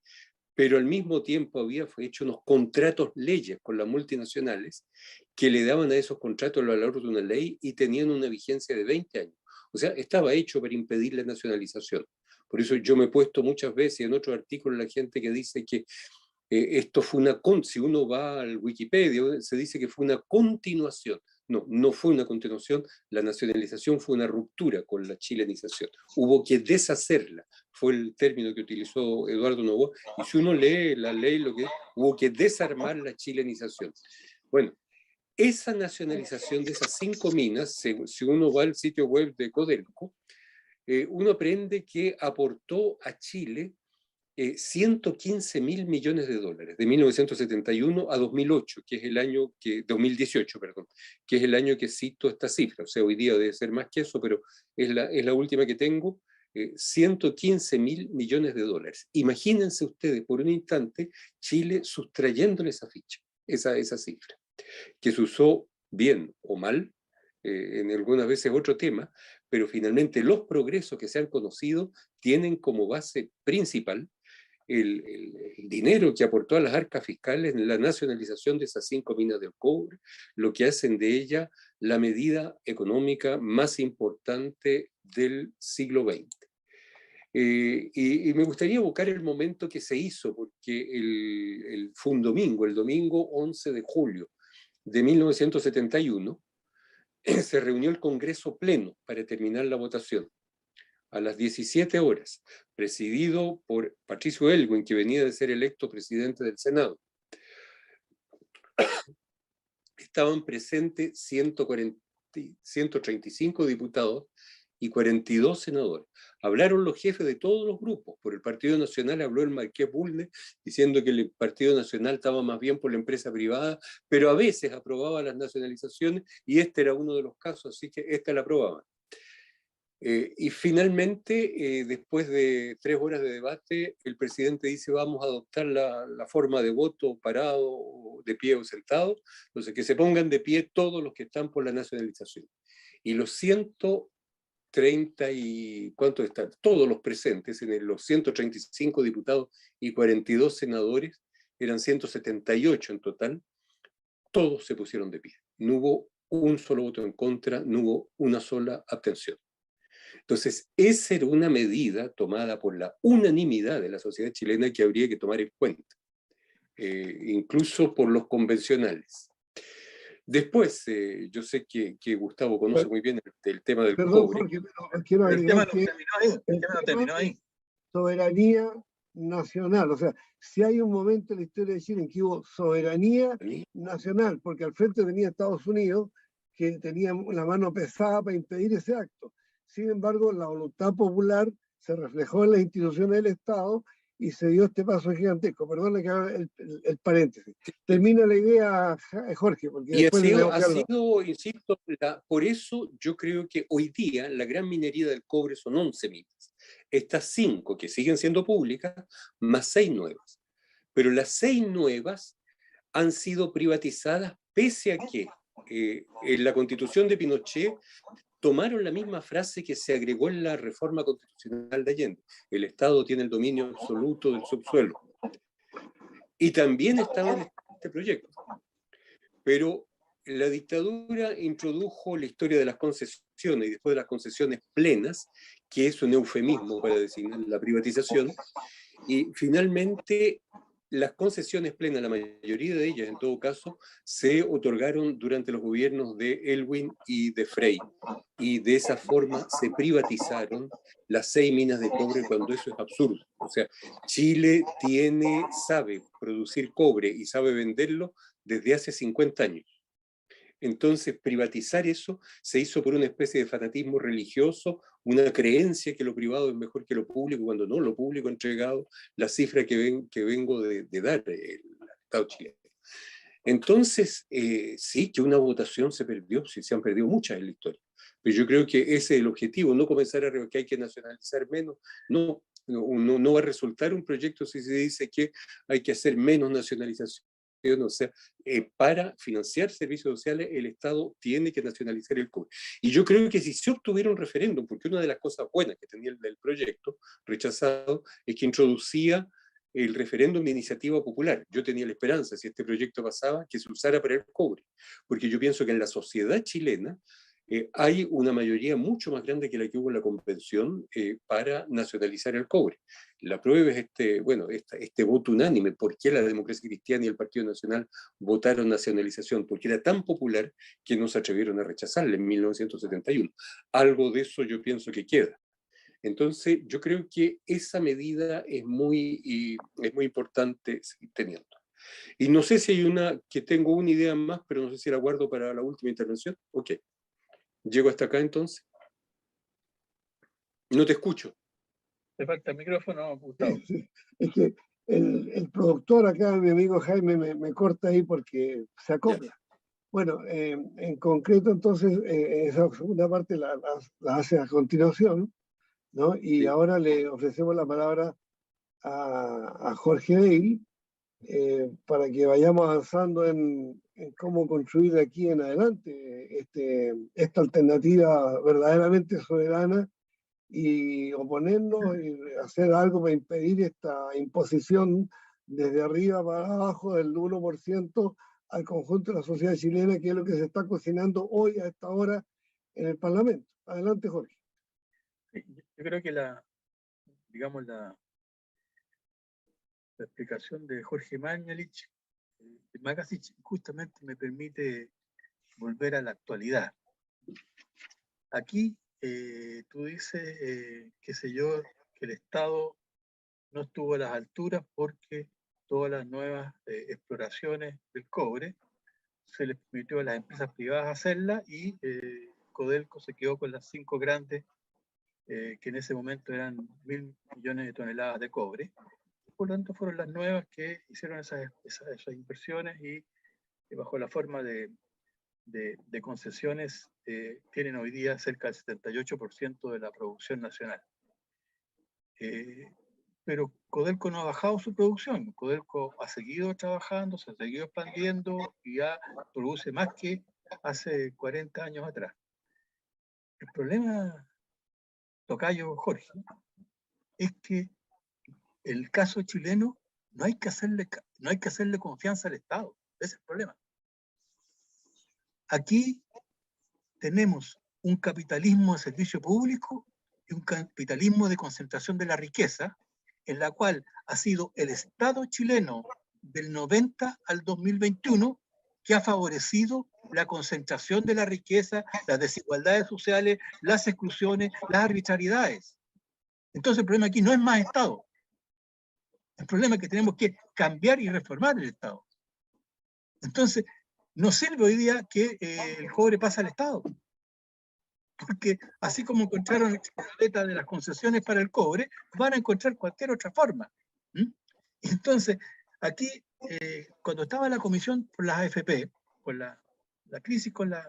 pero al mismo tiempo había hecho unos contratos leyes con las multinacionales que le daban a esos contratos el valor de una ley y tenían una vigencia de 20 años. O sea, estaba hecho para impedir la nacionalización. Por eso yo me he puesto muchas veces en otros artículos la gente que dice que esto fue si uno va al Wikipedia, se dice que fue una continuación. No, no fue una continuación, la nacionalización fue una ruptura con la chilenización. Hubo que deshacerla, fue el término que utilizó Eduardo Noboa, y si uno lee la ley, hubo que desarmar la chilenización. Bueno, esa nacionalización de esas 5 minas, si uno va al sitio web de Codelco, uno aprende que aportó a Chile 115.000 millones de dólares, de 1971 a 2008, que es el año 2018, perdón, que es el año que cito esta cifra. O sea, hoy día debe ser más que eso, pero es la última que tengo. 115.000 millones de dólares. Imagínense ustedes por un instante Chile sustrayéndole esa ficha, esa cifra, que se usó bien o mal, en algunas veces otro tema, pero finalmente los progresos que se han conocido tienen como base principal el dinero que aportó a las arcas fiscales en la nacionalización de esas 5 minas del cobre, lo que hacen de ella la medida económica más importante del siglo XX. Y me gustaría evocar el momento que se hizo, porque fue un domingo, el domingo 11 de julio de 1971, se reunió el Congreso Pleno para terminar la votación a las 17 horas, presidido por Patricio Aylwin, que venía de ser electo presidente del Senado. Estaban presentes 135 diputados y 42 senadores. Hablaron los jefes de todos los grupos. Por el Partido Nacional habló el Marqués Bulnes, diciendo que el Partido Nacional estaba más bien por la empresa privada, pero a veces aprobaba las nacionalizaciones, y este era uno de los casos, así que esta la aprobaban. Y finalmente, después de 3 horas de debate, el presidente dice: vamos a adoptar la forma de voto parado, de pie o sentado. Entonces, que se pongan de pie todos los que están por la nacionalización. Y los 130 y... ¿cuántos están? Todos los presentes, los 135 diputados y 42 senadores, eran 178 en total, todos se pusieron de pie. No hubo un solo voto en contra, no hubo una sola abstención. Entonces, esa era una medida tomada por la unanimidad de la sociedad chilena que habría que tomar en cuenta, incluso por los convencionales. Después, yo sé que Gustavo conoce muy bien el tema del Perdón, cobre. Jorge, pero quiero Pero el tema agregar no que terminó ahí. El tema no terminó ahí. soberanía nacional, o sea, si hay un momento en la historia de Chile en que hubo soberanía nacional, porque al frente venía Estados Unidos, que tenía la mano pesada para impedir ese acto. Sin embargo, la voluntad popular se reflejó en las instituciones del Estado y se dio este paso gigantesco. Perdona que haga el paréntesis. Termina la idea, Jorge, porque Y después ha sido, insisto, por eso yo creo que hoy día la gran minería del cobre son 11 minas. Estas 5 que siguen siendo públicas, más 6 nuevas. Pero las 6 nuevas han sido privatizadas pese a que en la Constitución de Pinochet tomaron la misma frase que se agregó en la reforma constitucional de Allende. El Estado tiene el dominio absoluto del subsuelo. Y también estaba en este proyecto. Pero la dictadura introdujo la historia de las concesiones y después de las concesiones plenas, que es un eufemismo para designar la privatización, y finalmente las concesiones plenas, la mayoría de ellas en todo caso, se otorgaron durante los gobiernos de Elwin y de Frey, y de esa forma se privatizaron las 6 minas de cobre cuando eso es absurdo. O sea, Chile sabe producir cobre y sabe venderlo desde hace 50 años. Entonces, privatizar eso se hizo por una especie de fanatismo religioso, una creencia que lo privado es mejor que lo público, cuando no, lo público ha entregado la cifra que vengo de dar el Estado chileno. Entonces, sí que una votación se perdió, sí, se han perdido muchas en la historia, pero yo creo que ese es el objetivo, no comenzar a que hay que nacionalizar menos, no va a resultar un proyecto si se dice que hay que hacer menos nacionalización. O sea, para financiar servicios sociales el Estado tiene que nacionalizar el cobre. Y yo creo que si se obtuviera un referéndum, porque una de las cosas buenas que tenía el proyecto rechazado es que introducía el referéndum de iniciativa popular. Yo tenía la esperanza, si este proyecto pasaba, que se usara para el cobre, porque yo pienso que en la sociedad chilena hay una mayoría mucho más grande que la que hubo en la convención para nacionalizar el cobre. La prueba es este voto unánime. ¿Por qué la Democracia Cristiana y el Partido Nacional votaron nacionalización? Porque era tan popular que no se atrevieron a rechazarla en 1971. Algo de eso yo pienso que queda. Entonces, yo creo que esa medida es muy importante seguir teniendo. Y no sé si hay que tengo una idea más, pero no sé si la guardo para la última intervención. Ok. ¿Llego hasta acá entonces? No te escucho. Te falta el micrófono, Gustavo. Sí, es que el productor acá, mi amigo Jaime, me corta ahí porque se acopla. Ya. Bueno, en concreto entonces, esa segunda parte la hace a continuación, ¿no? Y sí. Ahora le ofrecemos la palabra a Jorge Dale para que vayamos avanzando en cómo construir de aquí en adelante esta alternativa verdaderamente soberana y oponernos y hacer algo para impedir esta imposición desde arriba para abajo del 1% al conjunto de la sociedad chilena, que es lo que se está cocinando hoy a esta hora en el Parlamento. Adelante, Jorge. Yo creo que la explicación de Jorge Mañalich, justamente me permite volver a la actualidad. Aquí tú dices, qué sé yo, que el Estado no estuvo a las alturas porque todas las nuevas exploraciones del cobre se les permitió a las empresas privadas hacerlas y Codelco se quedó con las 5 grandes, que en ese momento eran 1.000 millones de toneladas de cobre. Por lo tanto, fueron las nuevas que hicieron esas inversiones y bajo la forma de concesiones tienen hoy día cerca del 78% de la producción nacional. Pero Codelco no ha bajado su producción. Codelco ha seguido trabajando, se ha seguido expandiendo y ya produce más que hace 40 años atrás. El problema, tocayo Jorge, es que el caso chileno no hay que hacerle confianza al Estado. Ese es el problema. Aquí tenemos un capitalismo de servicio público de un capitalismo de concentración de la riqueza, en la cual ha sido el Estado chileno del 90 al 2021 que ha favorecido la concentración de la riqueza, las desigualdades sociales, las exclusiones, las arbitrariedades. Entonces el problema aquí no es más Estado. El problema es que tenemos que cambiar y reformar el Estado. Entonces, no sirve hoy día que el cobre pase al Estado. Porque así como encontraron la boleta de las concesiones para el cobre, van a encontrar cualquier otra forma. Entonces, aquí, cuando estaba la comisión por las AFP, por la crisis con las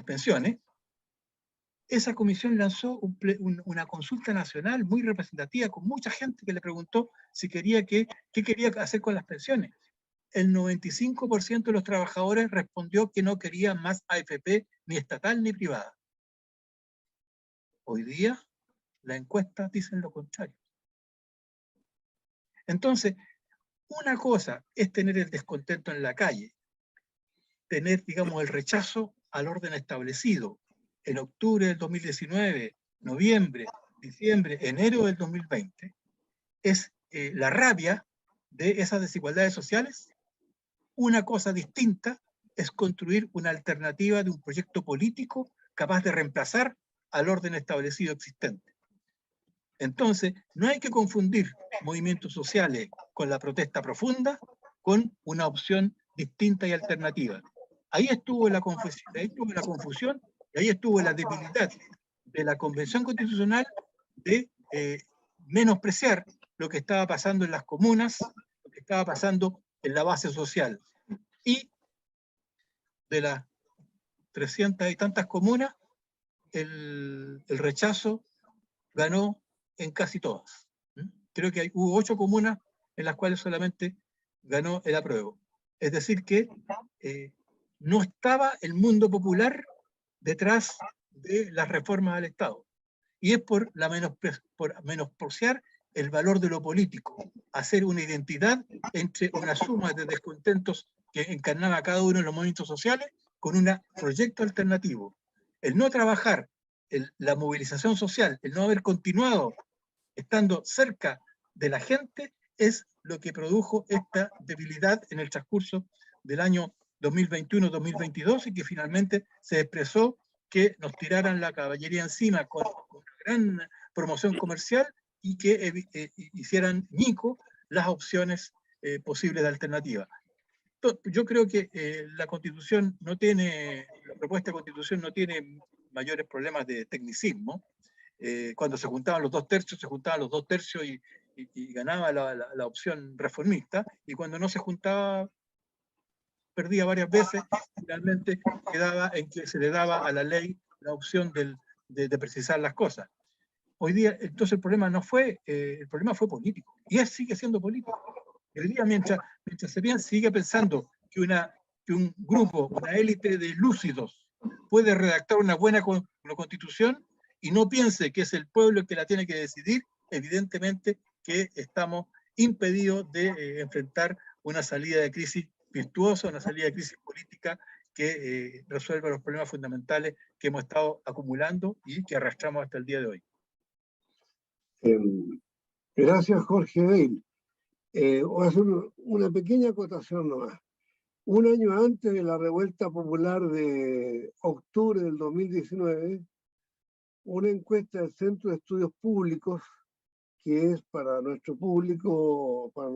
pensiones, esa comisión lanzó una consulta nacional muy representativa con mucha gente que le preguntó si qué quería hacer con las pensiones. El 95% de los trabajadores respondió que no querían más AFP ni estatal ni privada. Hoy día, las encuestas dicen lo contrario. Entonces, una cosa es tener el descontento en la calle, tener, digamos, el rechazo al orden establecido en octubre del 2019, noviembre, diciembre, enero del 2020, es la rabia de esas desigualdades sociales. Una cosa distinta es construir una alternativa de un proyecto político capaz de reemplazar al orden establecido existente. Entonces, no hay que confundir movimientos sociales con la protesta profunda con una opción distinta y alternativa. Ahí estuvo la confusión, y ahí estuvo la debilidad de la Convención Constitucional de menospreciar lo que estaba pasando en las comunas, lo que estaba pasando en la base social. Y de las 300 y tantas comunas, el rechazo ganó en casi todas. Creo que hubo 8 comunas en las cuales solamente ganó el apruebo. Es decir que no estaba el mundo popular detrás de las reformas al Estado. Y es por menospreciar el valor de lo político, hacer una identidad entre una suma de descontentos que encarnaba cada uno de los movimientos sociales con un proyecto alternativo. El no trabajar, la movilización social, el no haber continuado estando cerca de la gente, es lo que produjo esta debilidad en el transcurso del año 2021-2022 y que finalmente se expresó que nos tiraran la caballería encima con gran promoción comercial y que hicieran ñico las opciones posibles de alternativa. Yo creo que la Constitución no tiene, la propuesta de Constitución no tiene mayores problemas de tecnicismo. Cuando se juntaban los 2/3, se juntaban los 2/3 y ganaba la opción reformista, y cuando no se juntaba, perdía varias veces, finalmente quedaba en que se le daba a la ley la opción de precisar las cosas. Hoy día, entonces el problema no fue, el problema fue político, y sigue siendo político. Hoy día, mientras se sigue pensando que un grupo, una élite de lúcidos puede redactar una buena constitución y no piense que es el pueblo el que la tiene que decidir, evidentemente que estamos impedidos de enfrentar una salida de crisis virtuosa, una salida de crisis política que resuelva los problemas fundamentales que hemos estado acumulando y que arrastramos hasta el día de hoy. Gracias, Jorge Dale. Voy a hacer una pequeña acotación nomás. Un año antes de la revuelta popular de octubre del 2019, una encuesta del Centro de Estudios Públicos, que es para nuestro público, para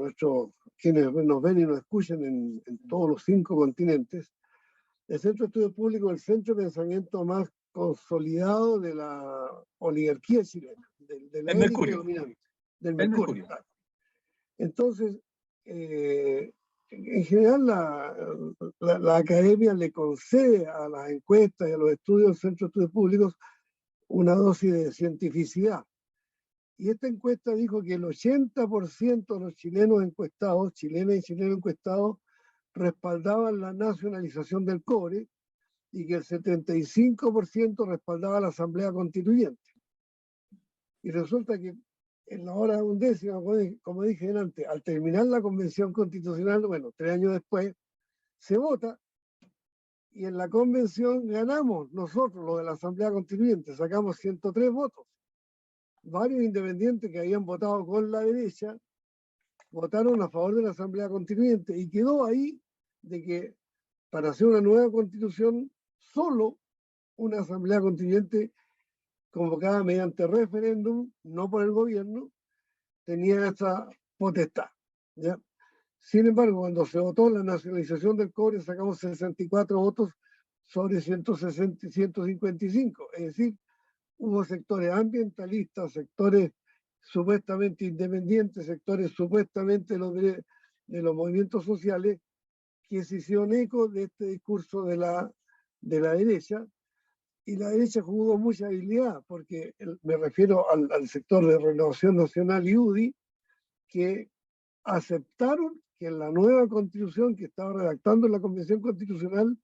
quienes nos ven y nos escuchan en todos los 5 continentes, el Centro de Estudios Públicos es el centro de pensamiento más consolidado de la oligarquía chilena, de la élite dominante, del Mercurio. Entonces, en general la academia le concede a las encuestas y a los estudios del Centro de Estudios Públicos una dosis de cientificidad. Y esta encuesta dijo que el 80% de los chilenos encuestados, chilenas y chilenos encuestados, respaldaban la nacionalización del cobre y que el 75% respaldaba la Asamblea Constituyente. Y resulta que en la hora undécima, como dije antes, al terminar la Convención Constitucional, bueno, 3 años después, se vota y en la convención ganamos nosotros, los de la Asamblea Constituyente, sacamos 103 votos. Varios independientes que habían votado con la derecha votaron a favor de la Asamblea Constituyente y quedó ahí de que para hacer una nueva constitución solo una Asamblea Constituyente convocada mediante referéndum, no por el gobierno, tenía esa potestad, ¿ya? Sin embargo, cuando se votó la nacionalización del cobre, sacamos 64 votos sobre 160, 155. Es decir, hubo sectores ambientalistas, sectores supuestamente independientes, sectores supuestamente de los movimientos sociales, que se hicieron eco de este discurso de la derecha, y la derecha jugó mucha habilidad, porque me refiero al sector de Renovación Nacional y UDI, que aceptaron que en la nueva constitución que estaba redactando la Convención Constitucional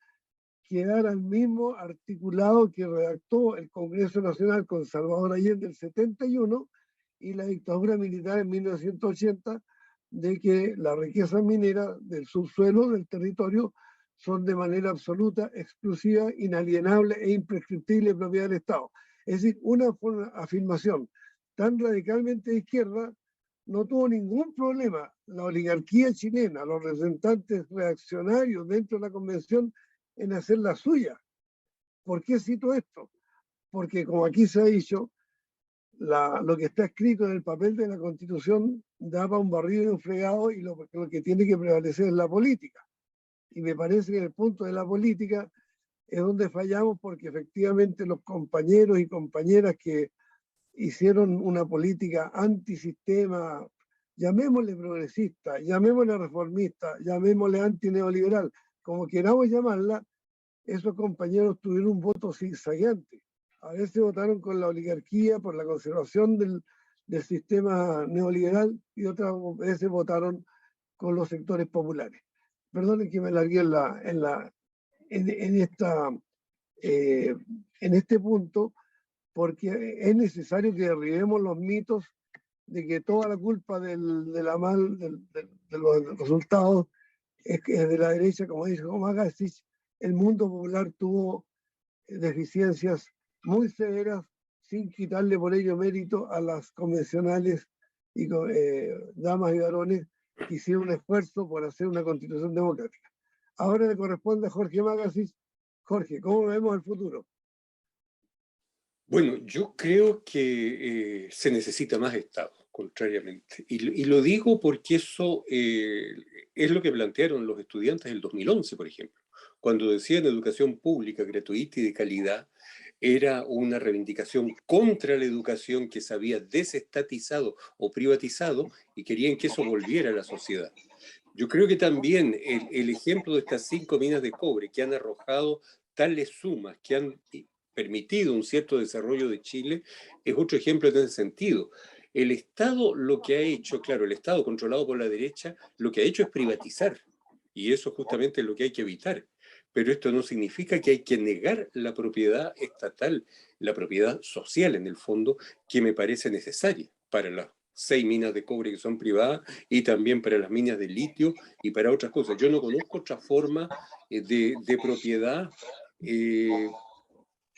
quedara el mismo articulado que redactó el Congreso Nacional con Salvador Allende en el 71 y la dictadura militar en 1980, de que la riqueza minera del subsuelo del territorio son de manera absoluta, exclusiva, inalienable e imprescriptible propiedad del Estado. Es decir, una afirmación tan radicalmente de izquierda no tuvo ningún problema la oligarquía chilena, los representantes reaccionarios dentro de la convención, en hacer la suya. ¿Por qué cito esto? Porque, como aquí se ha dicho, lo que está escrito en el papel de la Constitución da para un barrido y un fregado, y lo que tiene que prevalecer es la política. Y me parece que en el punto de la política es donde fallamos, porque efectivamente los compañeros y compañeras que hicieron una política antisistema, llamémosle progresista, llamémosle reformista, llamémosle antineoliberal, como queramos llamarla, esos compañeros tuvieron un voto zigzagueante. A veces votaron con la oligarquía por la conservación del sistema neoliberal y otras veces votaron con los sectores populares. Perdonen que me largué en este punto, porque es necesario que derribemos los mitos de que toda la culpa de los resultados es de la derecha, como dice Magasic. El mundo popular tuvo deficiencias muy severas, sin quitarle por ello mérito a las convencionales y damas y varones que hicieron un esfuerzo por hacer una constitución democrática. Ahora le corresponde a Jorge Magasic. Jorge, ¿cómo vemos el futuro? Bueno, yo creo que se necesita más Estado, contrariamente. Y lo digo porque eso es lo que plantearon los estudiantes del 2011, por ejemplo. Cuando decían educación pública, gratuita y de calidad, era una reivindicación contra la educación que se había desestatizado o privatizado y querían que eso volviera a la sociedad. Yo creo que también el ejemplo de estas 5 minas de cobre que han arrojado tales sumas, que han permitido un cierto desarrollo de Chile, es otro ejemplo en ese sentido. El Estado lo que ha hecho, claro, el Estado controlado por la derecha, lo que ha hecho es privatizar, y eso justamente es lo que hay que evitar. Pero esto no significa que hay que negar la propiedad estatal, la propiedad social en el fondo, que me parece necesaria para las 6 minas de cobre que son privadas y también para las minas de litio y para otras cosas. Yo no conozco otra forma de propiedad.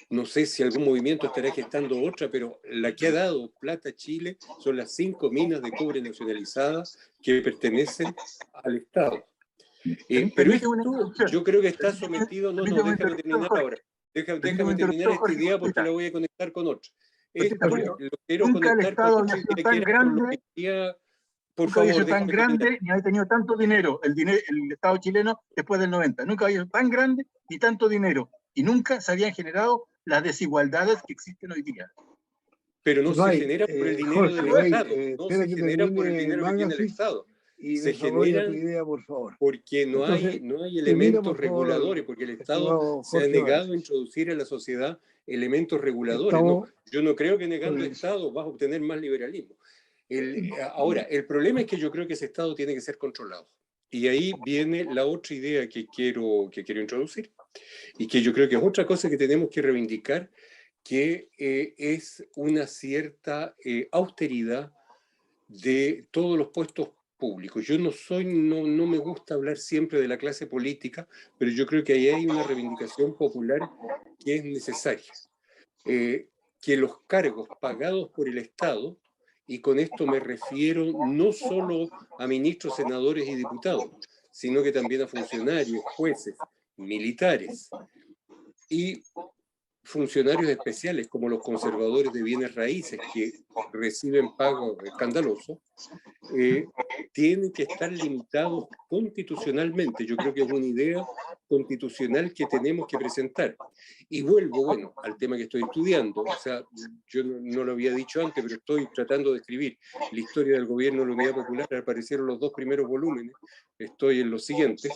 No sé si algún movimiento estará gestando otra, pero la que ha dado plata a Chile son las 5 minas de cobre nacionalizadas que pertenecen al Estado. Pero esto yo creo que está sometido, déjame terminar ahora. Déjame terminar esta idea porque la voy a conectar con otra. Esto lo quiero conectar con otra idea que era por lo que quería. Por nunca había favor, sido tan grande ni había tenido tanto dinero el Estado chileno después del 90. Nunca había sido tan grande ni tanto dinero. Y nunca se habían generado las desigualdades que existen hoy día. Pero no se genera por el dinero del Estado, no se genera por el dinero que tiene el Estado. Y se generan tu idea, por favor. Porque no hay elementos reguladores, porque el Estado se ha negado a introducir en la sociedad elementos reguladores. Yo no creo que negando el Estado vas a obtener más liberalismo. Ahora, el problema es que yo creo que ese Estado tiene que ser controlado. Y ahí viene la otra idea que quiero introducir, y que yo creo que es otra cosa que tenemos que reivindicar, que es una cierta austeridad de todos los puestos públicos. Yo no me gusta hablar siempre de la clase política, pero yo creo que ahí hay una reivindicación popular que es necesaria. Que los cargos pagados por el Estado, y con esto me refiero no solo a ministros, senadores y diputados, sino que también a funcionarios, jueces, militares y funcionarios especiales como los conservadores de bienes raíces que reciben pagos escandalosos, tienen que estar limitados constitucionalmente. Yo creo que es una idea constitucional que tenemos que presentar. Y vuelvo, bueno, al tema que estoy estudiando. O sea, yo no lo había dicho antes, pero estoy tratando de escribir la historia del gobierno de la Unidad Popular. Aparecieron los 2 primeros volúmenes, estoy en los siguientes.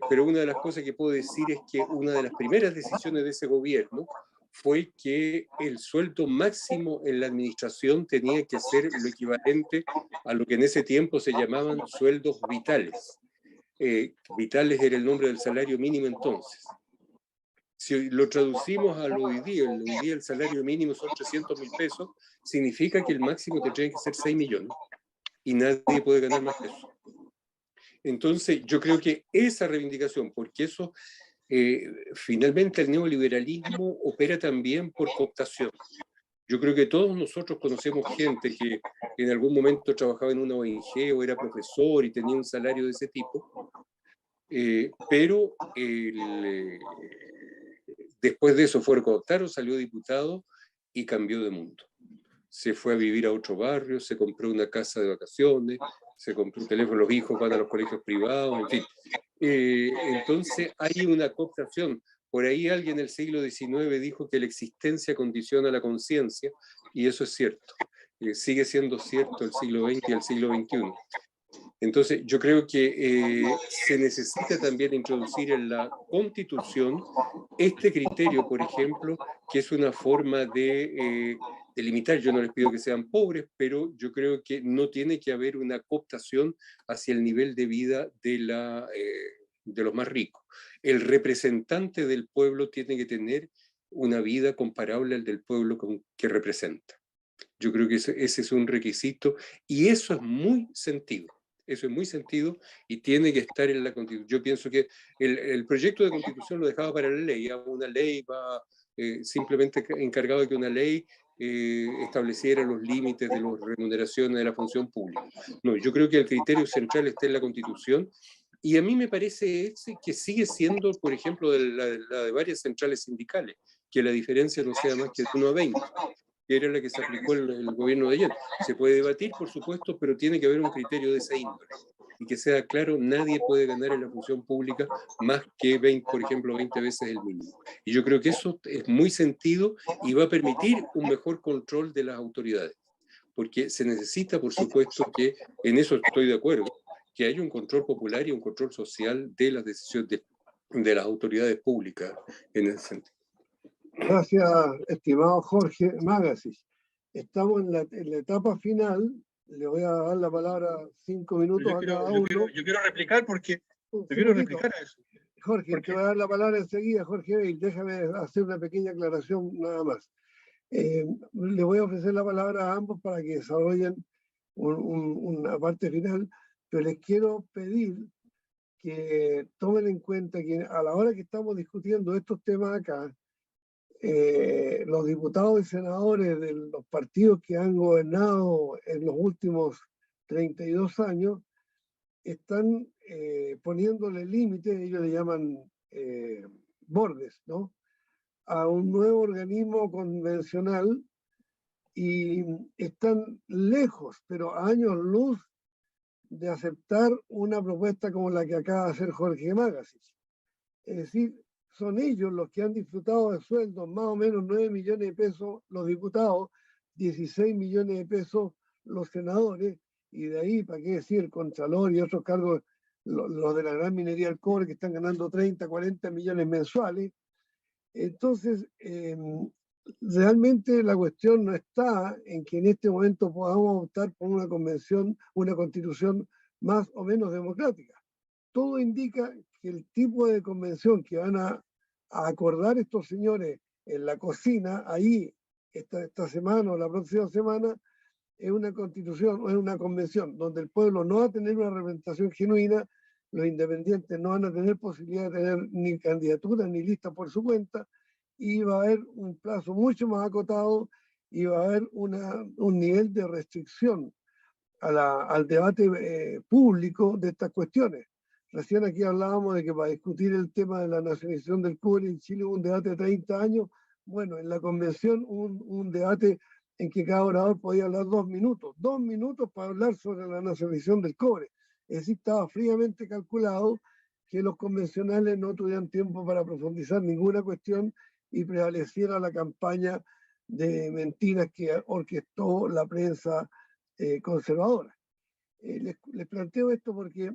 Pero una de las cosas que puedo decir es que una de las primeras decisiones de ese gobierno fue que el sueldo máximo en la administración tenía que ser lo equivalente a lo que en ese tiempo se llamaban sueldos vitales. Vitales era el nombre del salario mínimo entonces. Si lo traducimos a lo de hoy día el salario mínimo son 300.000 pesos, significa que el máximo tendría que ser 6 millones y nadie puede ganar más que eso. Entonces, yo creo que esa reivindicación, porque eso, finalmente el neoliberalismo opera también por cooptación. Yo creo que todos nosotros conocemos gente que en algún momento trabajaba en una ONG o era profesor y tenía un salario de ese tipo, pero después de eso fue cooptado, salió diputado y cambió de mundo. Se fue a vivir a otro barrio, se compró una casa de vacaciones, se compró un teléfono, los hijos van a los colegios privados, en fin. Entonces hay una cooptación. Por ahí alguien en el siglo XIX dijo que la existencia condiciona la conciencia, y eso es cierto. Sigue siendo cierto el siglo XX y el siglo XXI. Entonces, yo creo que se necesita también introducir en la Constitución este criterio, por ejemplo, que es una forma de limitar. Yo no les pido que sean pobres, pero yo creo que no tiene que haber una cooptación hacia el nivel de vida de los más ricos. El representante del pueblo tiene que tener una vida comparable al del pueblo que representa. Yo creo que ese es un requisito y eso es muy sentido. Eso es muy sentido y tiene que estar en la Constitución. Yo pienso que el proyecto de Constitución lo dejaba para la ley. Una ley va simplemente encargado de que una ley estableciera los límites de las remuneraciones de la función pública. No, yo creo que el criterio central está en la Constitución y a mí me parece que sigue siendo, por ejemplo, la de varias centrales sindicales, que la diferencia no sea más que de 1 a 20. Que era la que se aplicó el gobierno de ayer. Se puede debatir, por supuesto, pero tiene que haber un criterio de esa índole. Y que sea claro, nadie puede ganar en la función pública más que 20, por ejemplo, 20 veces el mínimo. Y yo creo que eso es muy sentido y va a permitir un mejor control de las autoridades. Porque se necesita, por supuesto, que en eso estoy de acuerdo, que haya un control popular y un control social de las decisiones de las autoridades públicas en ese sentido. Gracias, estimado Jorge Magasis. Estamos en la etapa final. Le voy a dar la palabra 5 minutos a cada uno. Yo quiero replicar porque quiero replicar a eso. Jorge, te voy a dar la palabra enseguida, Jorge, y déjame hacer una pequeña aclaración nada más. Le voy a ofrecer la palabra a ambos para que desarrollen una parte final, pero les quiero pedir que tomen en cuenta que a la hora que estamos discutiendo estos temas acá, los diputados y senadores de los partidos que han gobernado en los últimos 32 años están poniéndole límites, ellos le llaman bordes, ¿no?, a un nuevo organismo convencional y están lejos, pero a años luz, de aceptar una propuesta como la que acaba de hacer Jorge Magasis. Es decir, son ellos los que han disfrutado de sueldos, más o menos 9 millones de pesos los diputados, 16 millones de pesos los senadores, y de ahí, ¿para qué decir?, el Contralor y otros cargos, los de la gran minería del cobre, que están ganando 30, 40 millones mensuales. Entonces, realmente la cuestión no está en que en este momento podamos optar por una convención, una constitución más o menos democrática. Todo indica que el tipo de convención que van a acordar estos señores en la cocina, ahí, esta semana o la próxima semana, es una constitución o es una convención donde el pueblo no va a tener una representación genuina, los independientes no van a tener posibilidad de tener ni candidatura ni lista por su cuenta, y va a haber un plazo mucho más acotado y va a haber un nivel de restricción al debate público de estas cuestiones. Recién aquí hablábamos de que para discutir el tema de la nacionalización del cobre en Chile hubo un debate de 30 años. Bueno, en la convención hubo un debate en que cada orador podía hablar 2 minutos. 2 minutos para hablar sobre la nacionalización del cobre. Es decir, estaba fríamente calculado que los convencionales no tuvieran tiempo para profundizar ninguna cuestión y prevaleciera la campaña de mentiras que orquestó la prensa conservadora. Les planteo esto porque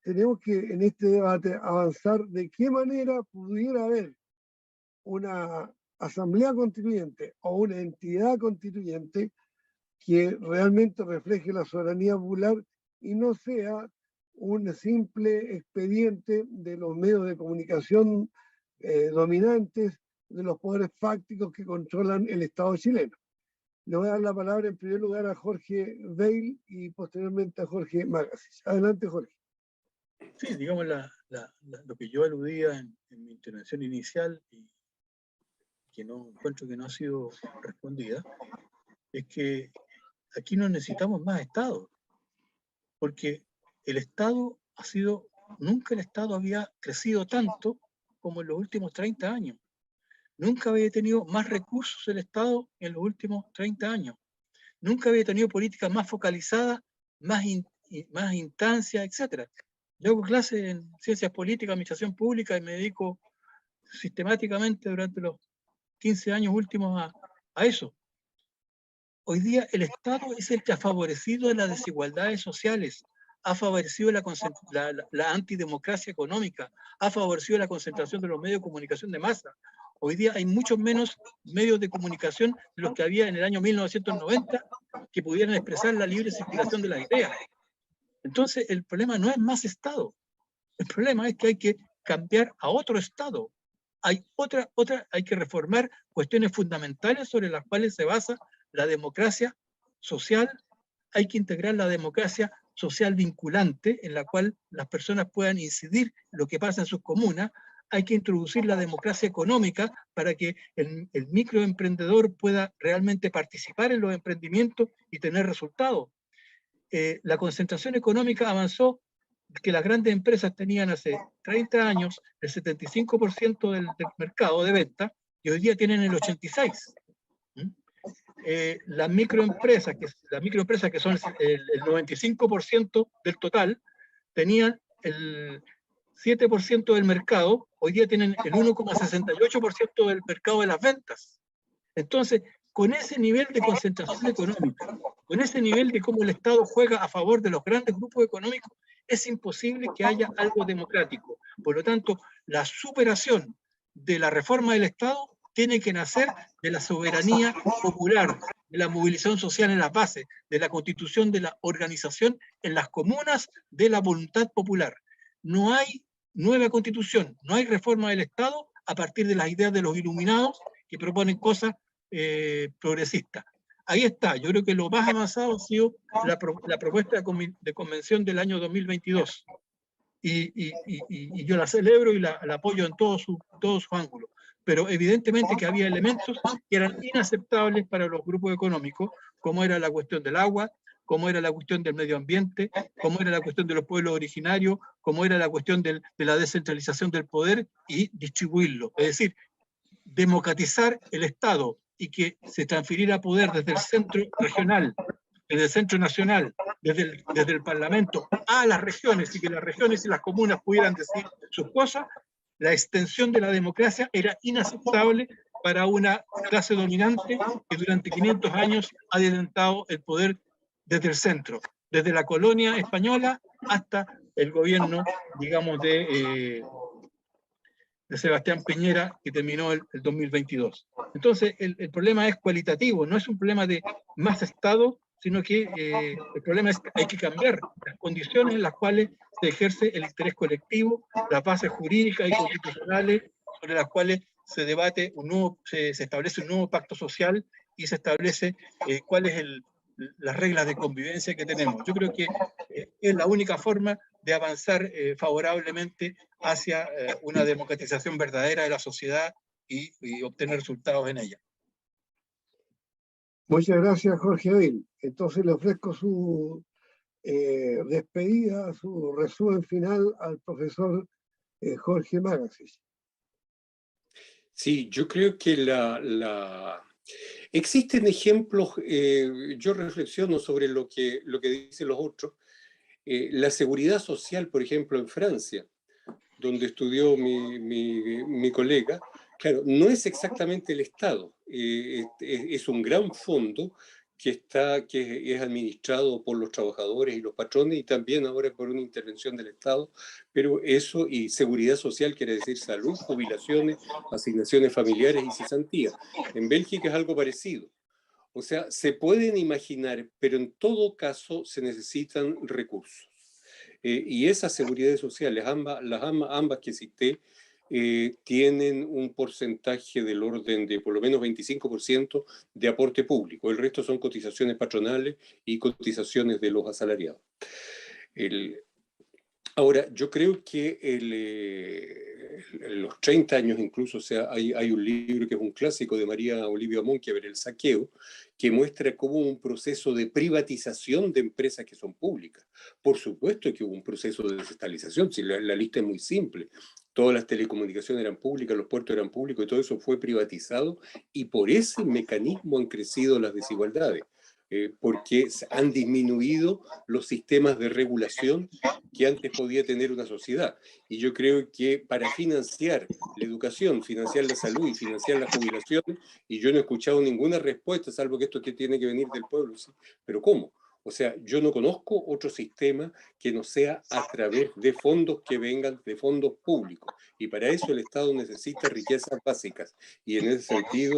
tenemos que en este debate avanzar de qué manera pudiera haber una asamblea constituyente o una entidad constituyente que realmente refleje la soberanía popular y no sea un simple expediente de los medios de comunicación dominantes, de los poderes fácticos que controlan el Estado chileno. Le voy a dar la palabra en primer lugar a Jorge Veil y posteriormente a Jorge Magasich. Adelante, Jorge. Sí, digamos, lo que yo aludía en mi intervención inicial y que no encuentro que no ha sido respondida, es que aquí no necesitamos más Estado, porque el Estado ha sido, nunca el Estado había crecido tanto como en los últimos 30 años. Nunca había tenido más recursos el Estado en los últimos 30 años. Nunca había tenido políticas más focalizadas, más instancias, etc. Yo hago clases en ciencias políticas, administración pública, y me dedico sistemáticamente durante los 15 años últimos a eso. Hoy día el Estado es el que ha favorecido las desigualdades sociales, ha favorecido la antidemocracia económica, ha favorecido la concentración de los medios de comunicación de masa. Hoy día hay muchos menos medios de comunicación de los que había en el año 1990 que pudieran expresar la libre circulación de las ideas. Entonces, el problema no es más Estado. El problema es que hay que cambiar a otro Estado. Hay hay que reformar cuestiones fundamentales sobre las cuales se basa la democracia social. Hay que integrar la democracia social vinculante, en la cual las personas puedan incidir en lo que pasa en sus comunas. Hay que introducir la democracia económica para que el microemprendedor pueda realmente participar en los emprendimientos y tener resultados. La concentración económica avanzó, que las grandes empresas tenían hace 30 años el 75% del mercado de venta y hoy día tienen el 86%. Las microempresas, que son el 95% del total, tenían el 7% del mercado, hoy día tienen el 1,68% del mercado de las ventas. Entonces, con ese nivel de concentración económica, con ese nivel de cómo el Estado juega a favor de los grandes grupos económicos, es imposible que haya algo democrático. Por lo tanto, la superación de la reforma del Estado tiene que nacer de la soberanía popular, de la movilización social en las bases, de la constitución de la organización en las comunas, de la voluntad popular. No hay nueva constitución, no hay reforma del Estado a partir de las ideas de los iluminados que proponen cosas progresistas. Ahí está, yo creo que lo más avanzado ha sido la propuesta de convención del año 2022. Y yo la celebro y la apoyo en todos sus ángulos. Pero evidentemente que había elementos que eran inaceptables para los grupos económicos, como era la cuestión del agua, como era la cuestión del medio ambiente, como era la cuestión de los pueblos originarios, como era la cuestión de la descentralización del poder y distribuirlo. Es decir, democratizar el Estado y que se transfiriera poder desde el centro regional, desde el centro nacional, desde el Parlamento a las regiones, y que las regiones y las comunas pudieran decir sus cosas. La extensión de la democracia era inaceptable para una clase dominante que durante 500 años ha detentado el poder desde el centro, desde la colonia española hasta el gobierno, digamos, de Sebastián Piñera, que terminó el 2022. Entonces, el problema es cualitativo, no es un problema de más Estado, sino que el problema es que hay que cambiar las condiciones en las cuales se ejerce el interés colectivo, las bases jurídicas y constitucionales sobre las cuales se debate se establece un nuevo pacto social y se establece cuál es las reglas de convivencia que tenemos. Yo creo que es la única forma de avanzar favorablemente hacia una democratización verdadera de la sociedad y obtener resultados en ella. Muchas gracias, Jorge Abel. Entonces le ofrezco su despedida, su resumen final al profesor Jorge Magasich. Sí, yo creo que existen ejemplos, yo reflexiono sobre lo que dicen los otros. La seguridad social, por ejemplo, en Francia, donde estudió mi colega, claro, no es exactamente el Estado, es un gran fondo que es administrado por los trabajadores y los patrones y también ahora por una intervención del Estado, pero eso y seguridad social quiere decir salud, jubilaciones, asignaciones familiares y cesantía. En Bélgica es algo parecido. O sea, se pueden imaginar, pero en todo caso se necesitan recursos. Y esas seguridades sociales, ambas que cité, tienen un porcentaje del orden de por lo menos 25% de aporte público. El resto son cotizaciones patronales y cotizaciones de los asalariados. Ahora, yo creo que los 30 años incluso, o sea, hay un libro que es un clásico de María Olivia Monkever, El saqueo, que muestra cómo un proceso de privatización de empresas que son públicas. Por supuesto que hubo un proceso de desestalización, si la lista es muy simple. Todas las telecomunicaciones eran públicas, los puertos eran públicos y todo eso fue privatizado y por ese mecanismo han crecido las desigualdades. Porque han disminuido los sistemas de regulación que antes podía tener una sociedad. Y yo creo que para financiar la educación, financiar la salud y financiar la jubilación, y yo no he escuchado ninguna respuesta, salvo que esto que tiene que venir del pueblo, ¿sí? Pero ¿cómo? O sea, yo no conozco otro sistema que no sea a través de fondos que vengan de fondos públicos. Y para eso el Estado necesita riquezas básicas. Y en ese sentido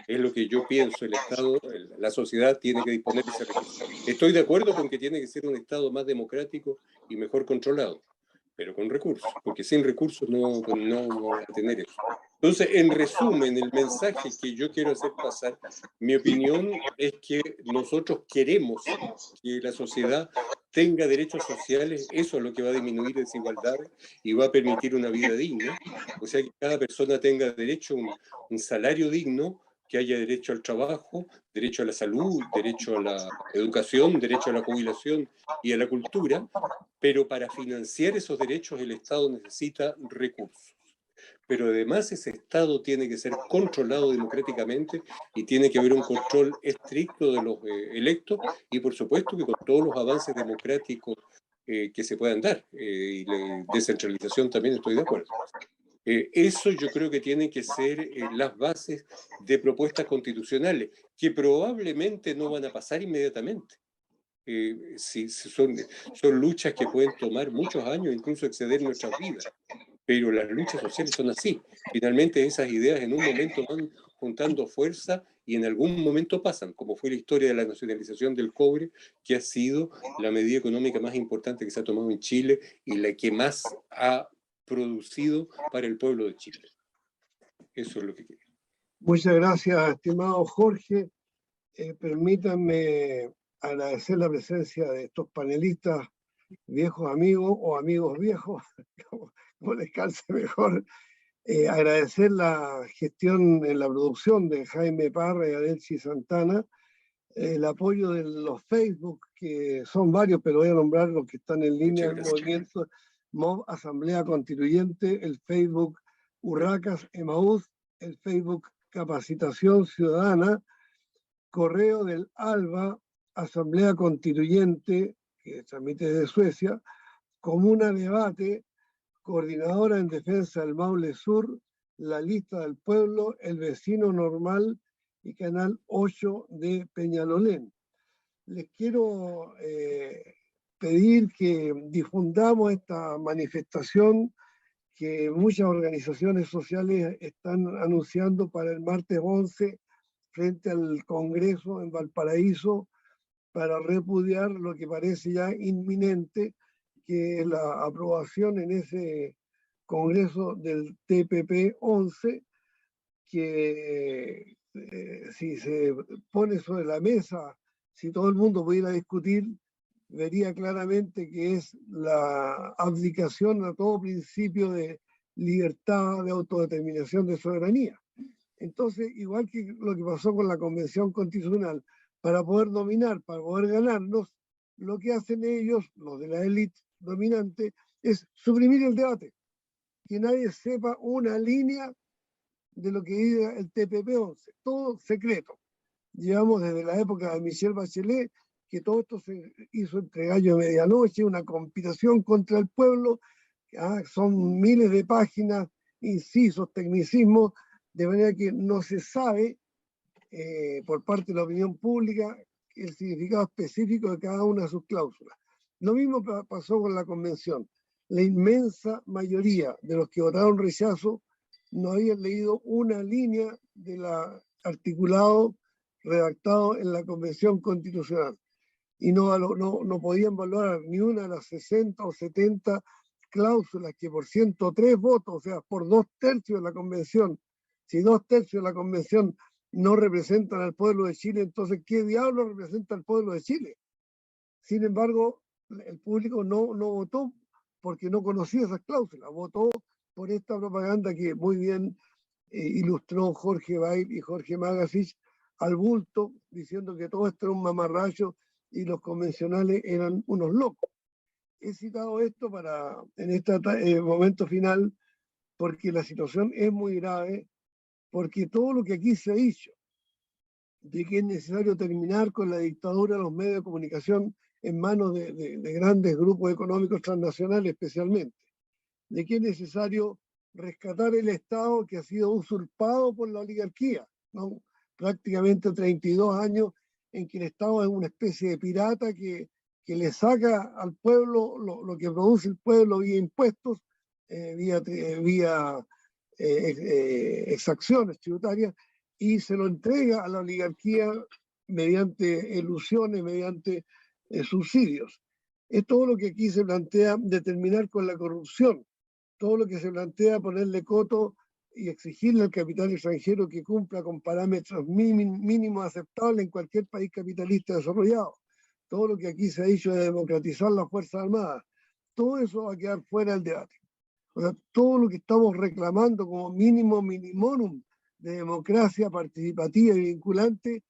es lo que yo pienso. El Estado, la sociedad tiene que disponer de ese recurso. Estoy de acuerdo con que tiene que ser un Estado más democrático y mejor controlado, pero con recursos, porque sin recursos no va a tener eso. Entonces, en resumen, el mensaje que yo quiero hacer pasar, mi opinión es que nosotros queremos que la sociedad tenga derechos sociales, eso es lo que va a disminuir desigualdades y va a permitir una vida digna, o sea, que cada persona tenga derecho a un salario digno, que haya derecho al trabajo, derecho a la salud, derecho a la educación, derecho a la jubilación y a la cultura, pero para financiar esos derechos el Estado necesita recursos. Pero además ese Estado tiene que ser controlado democráticamente y tiene que haber un control estricto de los electos y por supuesto que con todos los avances democráticos que se puedan dar. Y la descentralización también estoy de acuerdo. Eso yo creo que tienen que ser las bases de propuestas constitucionales, que probablemente no van a pasar inmediatamente. Son luchas que pueden tomar muchos años, incluso exceder nuestras vidas. Pero las luchas sociales son así. Finalmente esas ideas en un momento van juntando fuerza y en algún momento pasan, como fue la historia de la nacionalización del cobre, que ha sido la medida económica más importante que se ha tomado en Chile y la que más ha producido para el pueblo de Chile. Eso es lo que quiero. Muchas gracias, estimado Jorge. Permítanme agradecer la presencia de estos panelistas, viejos amigos o amigos viejos, como les calce mejor. Agradecer la gestión en la producción de Jaime Parra y Adelchi Santana, el apoyo de los Facebook, que son varios, pero voy a nombrar los que están en línea, el movimiento MOV Asamblea Constituyente, el Facebook Urracas Emaús, el Facebook Capacitación Ciudadana, correo del ALBA, Asamblea Constituyente, que transmite desde Suecia, Comuna Debate, Coordinadora en Defensa del Maule Sur, La Lista del Pueblo, El Vecino Normal y Canal 8 de Peñalolén. Les quiero pedir que difundamos esta manifestación que muchas organizaciones sociales están anunciando para el martes 11 frente al Congreso en Valparaíso para repudiar lo que parece ya inminente, que es la aprobación en ese Congreso del TPP-11, que si se pone sobre la mesa si todo el mundo pudiera discutir, vería claramente que es la abdicación a todo principio de libertad, de autodeterminación, de soberanía. Entonces, igual que lo que pasó con la Convención Constitucional, para poder dominar, para poder ganarnos, lo que hacen ellos, los de la élite dominante, es suprimir el debate, que nadie sepa una línea de lo que diga el TPP-11, todo secreto. Llevamos desde la época de Michelle Bachelet, que todo esto se hizo entre gallo de medianoche, una conspiración contra el pueblo, son miles de páginas, incisos, tecnicismos, de manera que no se sabe por parte de la opinión pública el significado específico de cada una de sus cláusulas. Lo mismo pasó con la convención. La inmensa mayoría de los que votaron rechazo no habían leído una línea del articulado redactado en la Convención Constitucional y no podían valorar ni una de las 60 o 70 cláusulas que por 103 votos, o sea, por 2/3 de la Convención, si 2/3 de la Convención no representan al pueblo de Chile, entonces ¿qué diablo representa al pueblo de Chile? Sin embargo, el público no votó porque no conocía esas cláusulas, votó por esta propaganda que muy bien ilustró Jorge Bail y Jorge Magasich al bulto, diciendo que todo esto era un mamarracho y los convencionales eran unos locos. He citado esto en este momento final porque la situación es muy grave, porque todo lo que aquí se ha dicho de que es necesario terminar con la dictadura de los medios de comunicación en manos de grandes grupos económicos transnacionales especialmente, de que es necesario rescatar el Estado que ha sido usurpado por la oligarquía, ¿no? Prácticamente 32 años en que el Estado es una especie de pirata que le saca al pueblo lo que produce el pueblo vía impuestos, vía exacciones tributarias, y se lo entrega a la oligarquía mediante ilusiones, mediante subsidios. Es todo lo que aquí se plantea de terminar con la corrupción, todo lo que se plantea ponerle coto y exigirle al capital extranjero que cumpla con parámetros mínimos aceptables en cualquier país capitalista desarrollado. Todo lo que aquí se ha dicho de democratizar las Fuerzas Armadas, todo eso va a quedar fuera del debate. O sea, todo lo que estamos reclamando como mínimo minimorum de democracia participativa y vinculante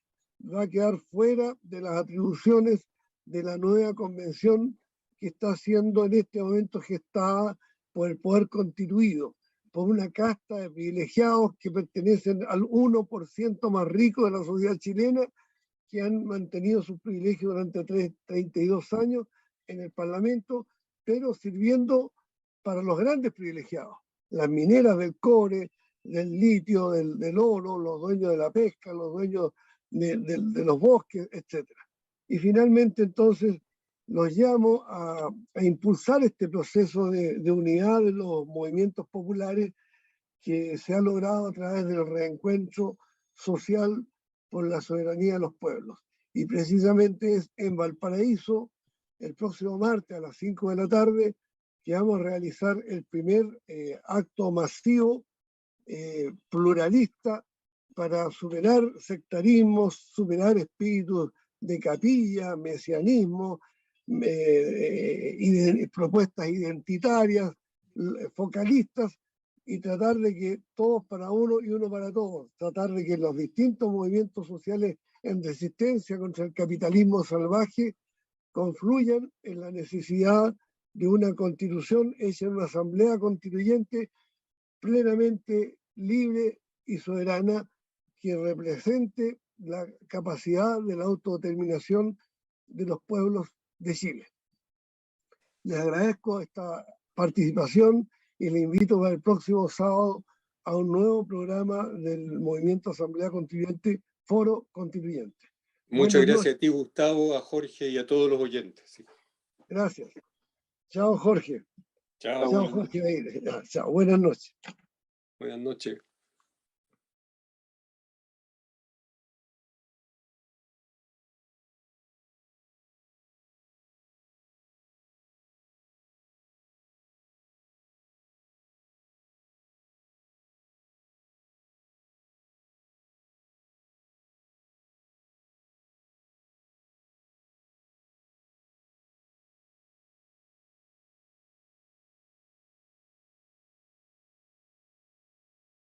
va a quedar fuera de las atribuciones de la nueva convención que está siendo en este momento gestada por el poder constituido, por una casta de privilegiados que pertenecen al 1% más rico de la sociedad chilena, que han mantenido sus privilegios durante 32 años en el Parlamento, pero sirviendo para los grandes privilegiados, las mineras del cobre, del litio, del oro, los dueños de la pesca, los dueños de los bosques, etc. Y finalmente, entonces, los llamo a impulsar este proceso de unidad de los movimientos populares que se ha logrado a través del reencuentro social por la soberanía de los pueblos. Y precisamente es en Valparaíso, el próximo martes a las 5 de la tarde, que vamos a realizar el primer acto masivo pluralista para superar sectarismos, superar espíritus de capilla, mesianismo, propuestas identitarias, focalistas, y tratar de que todos para uno y uno para todos, tratar de que los distintos movimientos sociales en resistencia contra el capitalismo salvaje confluyan en la necesidad de una constitución hecha en una asamblea constituyente plenamente libre y soberana que represente la capacidad de la autodeterminación de los pueblos de Chile. Les agradezco esta participación y le invito para el próximo sábado a un nuevo programa del Movimiento Asamblea Constituyente, Foro Constituyente. Muchas gracias a ti, Gustavo, a Jorge y a todos los oyentes. Sí. Gracias. Chao, Jorge. Chao. Chao, Jorge. Chao. Buenas noches. Buenas noches.